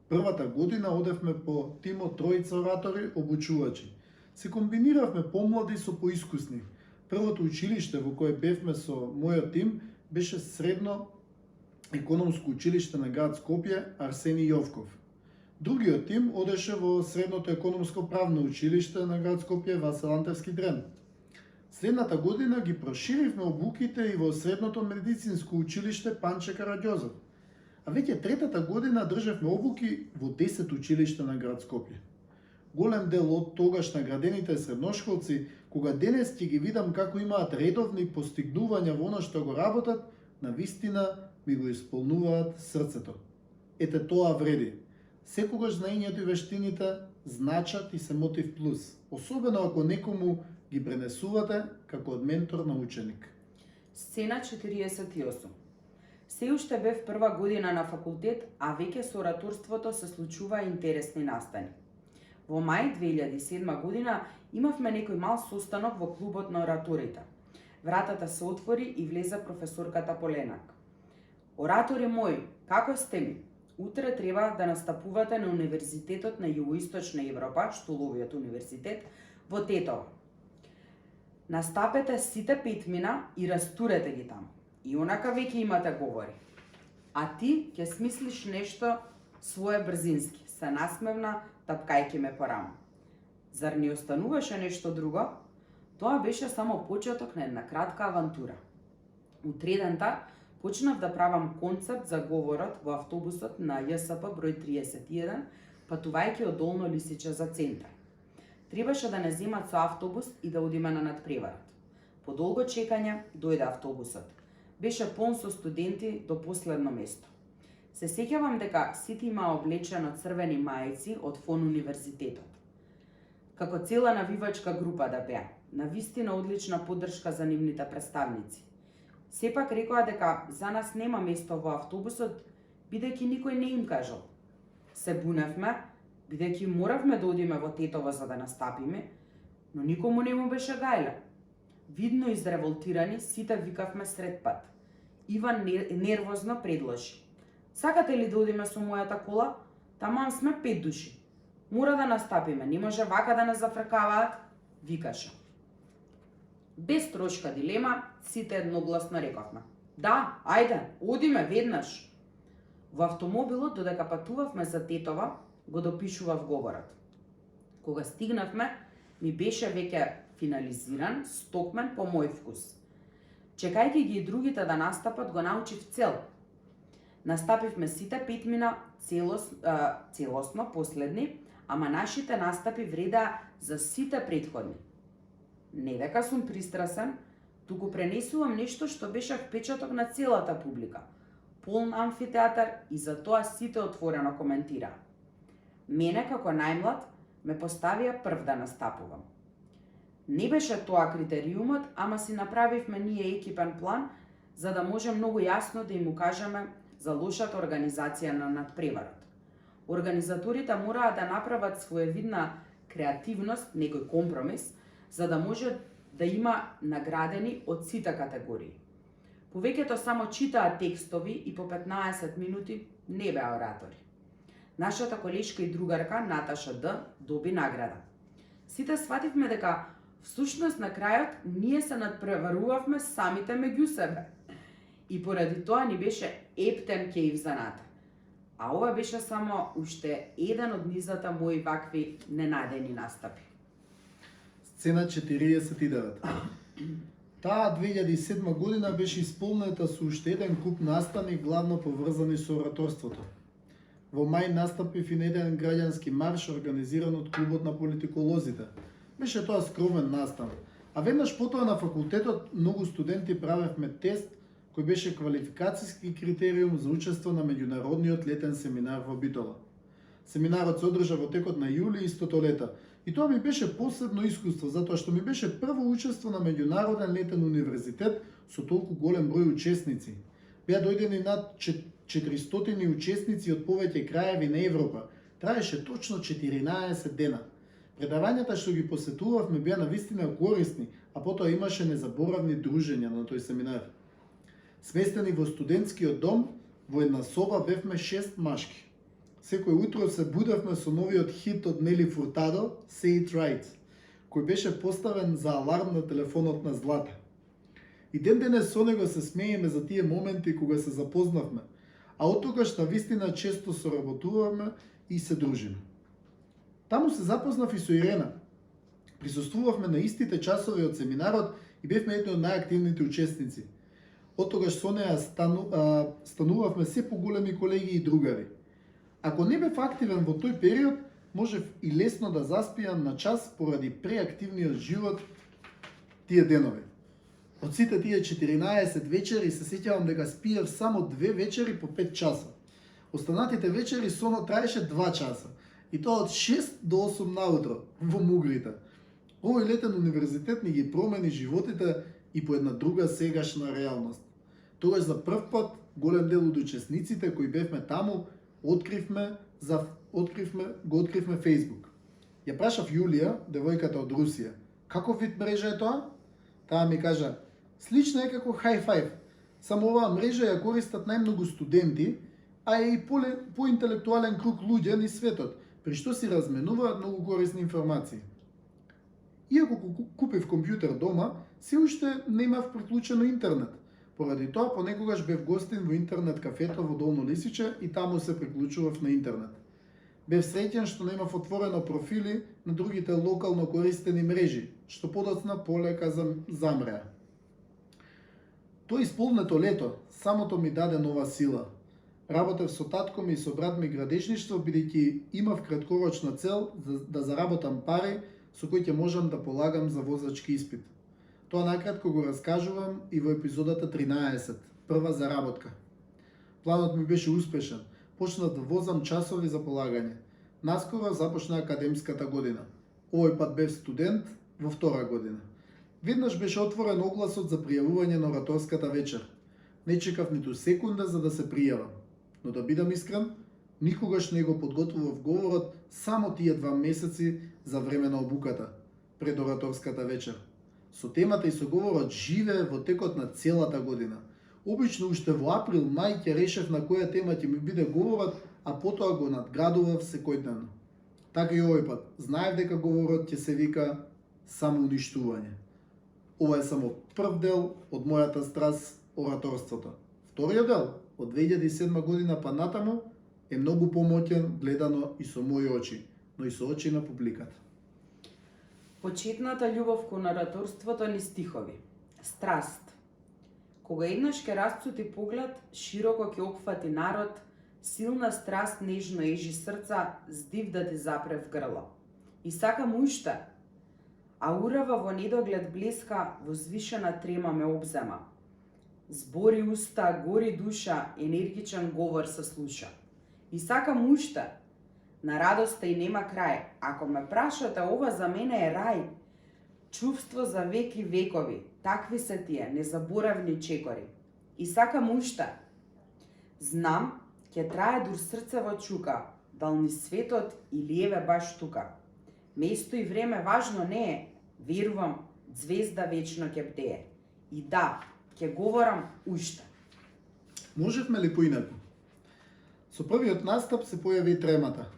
Првата година одевме по тим од тројца оратори обучувачи. Се комбиниравме помлади со поискусни. Првото училиште во кое бевме со мојот тим беше Средно економско училиште на град Скопје Арсени Јовков. Другиот тим одеше во Средното економско правно училиште на град Скопје Васил Антевски Дрен. Следната година ги проширивме обуките и во Средното медицинско училиште Панче Караѓозов. А веќе третата година држевме обуки во 10 училишта на град Скопје. Голем дел од тогаш наградените средношколци, кога денес ќе ги видам како имаат редовни постигнувања во она што го работат, навистина ми го исполнуваат срцето. Ете тоа вреди. Секогаш знаењето и вештините значат и се мотив плюс, особено ако некому ги пренесувате како од ментор на ученик. Сцена 48. Се уште бев прва година на факултет, а веќе со ораторството се случуваа интересни настани. Во мај 2007 година имавме некој мал состанок во клубот на ораторите. Вратата се отвори и влезе професорката Поленак. "Оратори мои, како сте ми? Утре треба да настапувате на Универзитетот на Југоисточна Европа, Штоловиот универзитет, во Тетово. Настапете сите петмина и растурете ги таму. И онака веќе имате говори. А ти ќе смислиш нешто свое брзински", се насмевна, тапкајќи ме по рамо. Зар ни остануваше нешто друго? Тоа беше само почеток на една кратка авантура. Утредента почнав да правам концепт за говорот во автобусот на ЈСП број 31, патувајќи од Долно Лисиче за центар. Требаше да не земат со автобус и да одиме на надпреварот. По долго чекање дојде автобусот. Беше пон со студенти до последно место. Се сеќавам дека сите имаа облечено црвени мајци од фон универзитетот. Како цела навивачка група да беа, навистина одлична поддршка за нивните представници. Сепак рекоа дека за нас нема место во автобусот, бидејќи никој не им кажал. Се буневме, бидејќи моравме да одиме во Тетово за да настапиме, но никому не му беше гајле. Видно изреволтирани, сите викавме сред пат. Иван нервозно предложи: "Сакате ли да одиме со мојата кола? Таман сме 5 души. Мора да настапиме, не може вака да не зафркаваат", викаше. Без трошка дилема, сите едногласно рековме: "Да, ајде, одиме веднаш." Во автомобилот, додека патувавме за Тетова, го допишував говорот. Кога стигнавме, ми беше веќе финализиран, стокмен по мој вкус. Чекајќи ги и другите да настапат, го научив цел. Настапивме сите 5 мина целосно последни, ама нашите настапи вредаа за сите претходни. Не дека сум пристрасен, туку пренесувам нешто што беше впечаток на целата публика. Полн амфитеатар и за тоа сите отворено коментираа. Мене како најмлад ме поставија прв да настапувам. Не беше тоа критериумот, ама си направивме ние екипен план за да може многу јасно да им укажеме за лошата организација на надпреварот. Организаторите мораа да направат своевидна креативност, некој компромис, за да може да има наградени од сите категории. Повеќето само читаа текстови и по 15 минути не беа оратори. Нашата колешка и другарка Наташа Д доби награда. Сите свативме дека всушност на крајот ние се надпреварувавме самите меѓу себе. И поради тоа ни беше ептен кејф заната. А ова беше само уште еден од низата мои вакви ненадени настапи. Сцена 49. Таа 2007 година беше исполнета со уште еден куп настани, главно поврзани со ораторството. Во мај настапив и на еден граѓански марш организиран од клубот на политиколозите. Беше тоа скромен настан. А веднаш потоа на факултетот многу студенти правевме тест кој беше квалификацијски критериум за учество на меѓународниот летен семинар во Битола. Семинарот се одржа во текот на јули истото лето. И тоа ми беше посебно искуство, затоа што ми беше прво учество на меѓународен летен универзитет со толку голем број учесници. Беа дојдени над 400 учесници од повеќе краеви на Европа. Траеше точно 14 дена. Предавањата што ги посетувавме беа навистина корисни, а потоа имаше незаборавни дружења на тој семинар. Сместени во студентскиот дом, во една соба бевме 6 машки. Секој утро се будевме со новиот хит од Нели Фуртадо, Say It Right, кој беше поставен за аларм на телефонот на Злата. И ден денес со него се смееме за тие моменти кога се запознавме, а од тогаш навистина често соработуваме и се дружиме. Таму се запознав и со Ирена. Присуствувавме на истите часови од семинарот и бевме едни од најактивните учесници. Од тогаш со неа станувавме се поголеми колеги и другари. Ако не бев активен во тој период, можев и лесно да заспијам на час поради преактивниот живот тие денови. Од сите тие 14 вечери се сеќавам дека спиев само 2 вечери по 5 часа. Останатите вечери сонот траеше 2 часа. И тоа од 6 до 8 наутро, во мугрите. Овој летен универзитет ни ги промени животите и по една друга сегашна реалност. Тогаш за прв пат голем дел од учесниците кои бевме таму го откривме Facebook. Ја прашав Јулија, девојката од Русија, каков вид мрежа е тоа? Таа ми кажа, слична е како High Five, само оваа мрежа ја користат најмногу студенти, а е и поинтелектуален круг луѓе низ светот, при што си разменуваат многу корисни информации. Иако купив компјутер дома, се уште не имав приклучено интернет. Поради тоа понекогаш бев гостин во интернет кафето во Долно Лисиче и таму се приклучував на интернет. Бев среќен што немав отворено профили на другите локално користени мрежи, што подоцна полека замреа. Тоа исполнето лето самото ми даде нова сила. Работев со татко ми и со брат ми градежништво, бидејќи имав краткорочна цел да заработам пари со кои ќе можам да полагам за возачки испит. Тоа накратко го раскажувам и во епизодата 13, прва заработка. Планот ми беше успешен. Почнав да возам часови за полагање. Наскоро започна академската година. Овој пат бев студент во втора година. Веднаш беше отворен огласот за пријавување на ораторската вечер. Не чекав ниту секунда за да се пријавам. Но да бидам искрен, никогаш не го подготвував говорот само тие 2 месеци за време на обуката, пред ораторската вечер. Со темата и со говорот живее во текот на целата година. Обично уште во април-мај ќе решев на која тема ќе ми биде говорот, а потоа го надградував секојдневно. Така и овој пат, знаев дека говорот ќе се вика самоуништување. Ова е само прв дел од мојата страст ораторството. Вториот дел, од 2007 година па натаму, е многу помоќен гледано и со мои очи, но и со очи на публиката. Почетната љубов кон ораторството ни стихови. Страст. Кога еднаш ке расцути поглед, широко ќе опфати народ, силна страст нежно ежи срца, здив да ти запре в грло. И сакам уште, а урава во недоглед блеска, возвишена трема ме обзема. Збори уста, гори душа, енергичен говор се слуша. И сакам уште, на радоста и нема крај. Ако ме прашате, ова за мене е рај. Чувство за веки векови, такви се тие, незаборавни чекори. И сакам уште. Знам, ќе трае дур срцево чука, дал ни светот или еве баш тука. Место и време важно не е, верувам, звезда вечно ќе бдее. И да, ќе говорам уште. Можевме ли поинаку? Со првиот настап се појави тремата.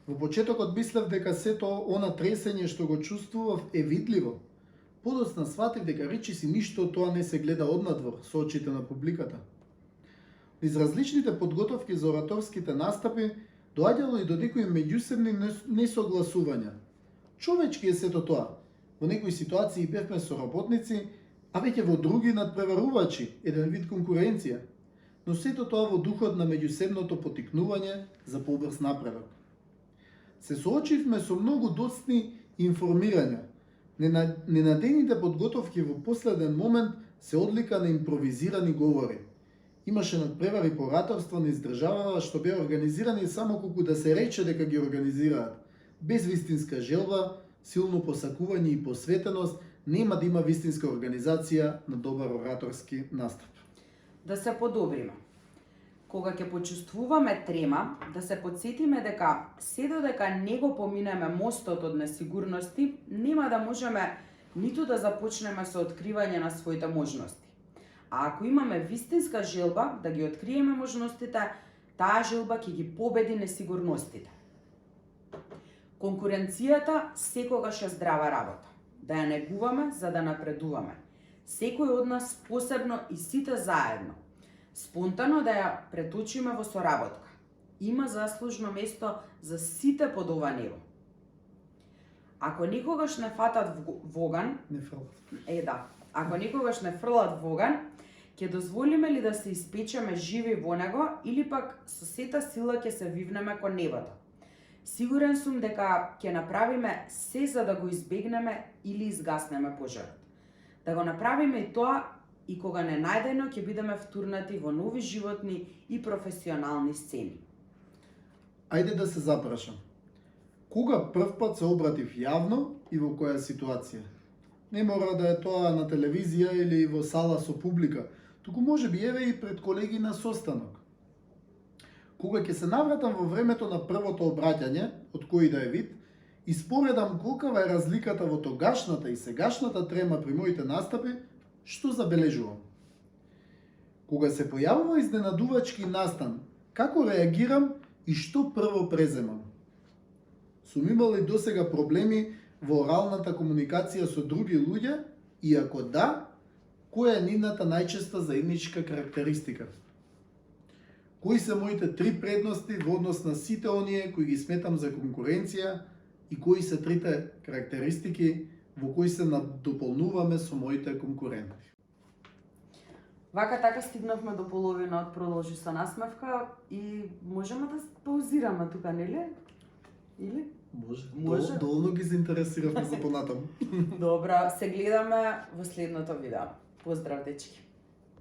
Во почетокот мислев дека сето она тресење што го чувствував е видливо. Подоцна сватив дека речиси ништо од тоа не се гледа однадвор со очите на публиката. Низ различните подготовки за ораторските настапи доаѓало и до некои меѓусебни несогласувања. Човечки е сето тоа. Во некои ситуации бевме соработници, а веќе во други надпреварувачи, еден вид конкуренција. Но сето тоа во духот на меѓусебното потикнување за побрз напредок. Се соочивме со многу доцни информирања. Ненадејните подготовки во последен момент се одлика на импровизирани говори. Имаше надпревари по ораторство на издржавава што беа организирани само колку да се рече дека ги организираат. Без вистинска желба, силно посакување и посветеност, нема да има вистинска организација на добар ораторски настап. Да се подобриме. Кога ќе почувствуваме трема, да се подсетиме дека се додека не го поминеме мостот од несигурности, нема да можеме ниту да започнеме со откривање на своите можности. А ако имаме вистинска желба да ги откриеме можностите, таа желба ќе ги победи несигурностите. Конкуренцијата секогаш е здрава работа. Да ја негуваме за да напредуваме. Секој од нас посебно и сите заедно. Спонтано да ја преточиме во соработка. Има заслужно место за сите под ова небо. Ако никогаш не фатат воган, ако никогаш не фрлат воган, ќе дозволиме ли да се испечеме живи во него или пак со сета сила ќе се вивнеме кон небото? Сигурен сум дека ќе направиме се за да го избегнеме или изгаснеме пожарот. Да го направиме и тоа и кога не најдено ќе бидеме втурнати во нови животни и професионални сцени. Ајде да се запрашам. Кога прв пат се обратив јавно и во која ситуација? Не мора да е тоа на телевизија или во сала со публика, туку може би еве и пред колеги на состанок. Кога ќе се навратам во времето на првото обраќање, од кој да е вид, и споредам колкава е разликата во тогашната и сегашната трема при моите настапи, што забележувам? Кога се појавува изненадувачки настан, како реагирам и што прво преземам? Сум имал и досега проблеми во оралната комуникација со други луѓе и ако да, која е нивната најчеста заедничка карактеристика? Кои се моите 3 предности во однос на сите оние кои ги сметам за конкуренција и кои се 3 карактеристики во кои се надополнуваме со моите конкуренти? Вака така стигнавме до половина од Продолжи со насмевка и можеме да паузираме тука, нели? Или? Може. Доволно ги заинтересиравме за понатаму. Добра, се гледаме во следното видео. Поздрав, дечки!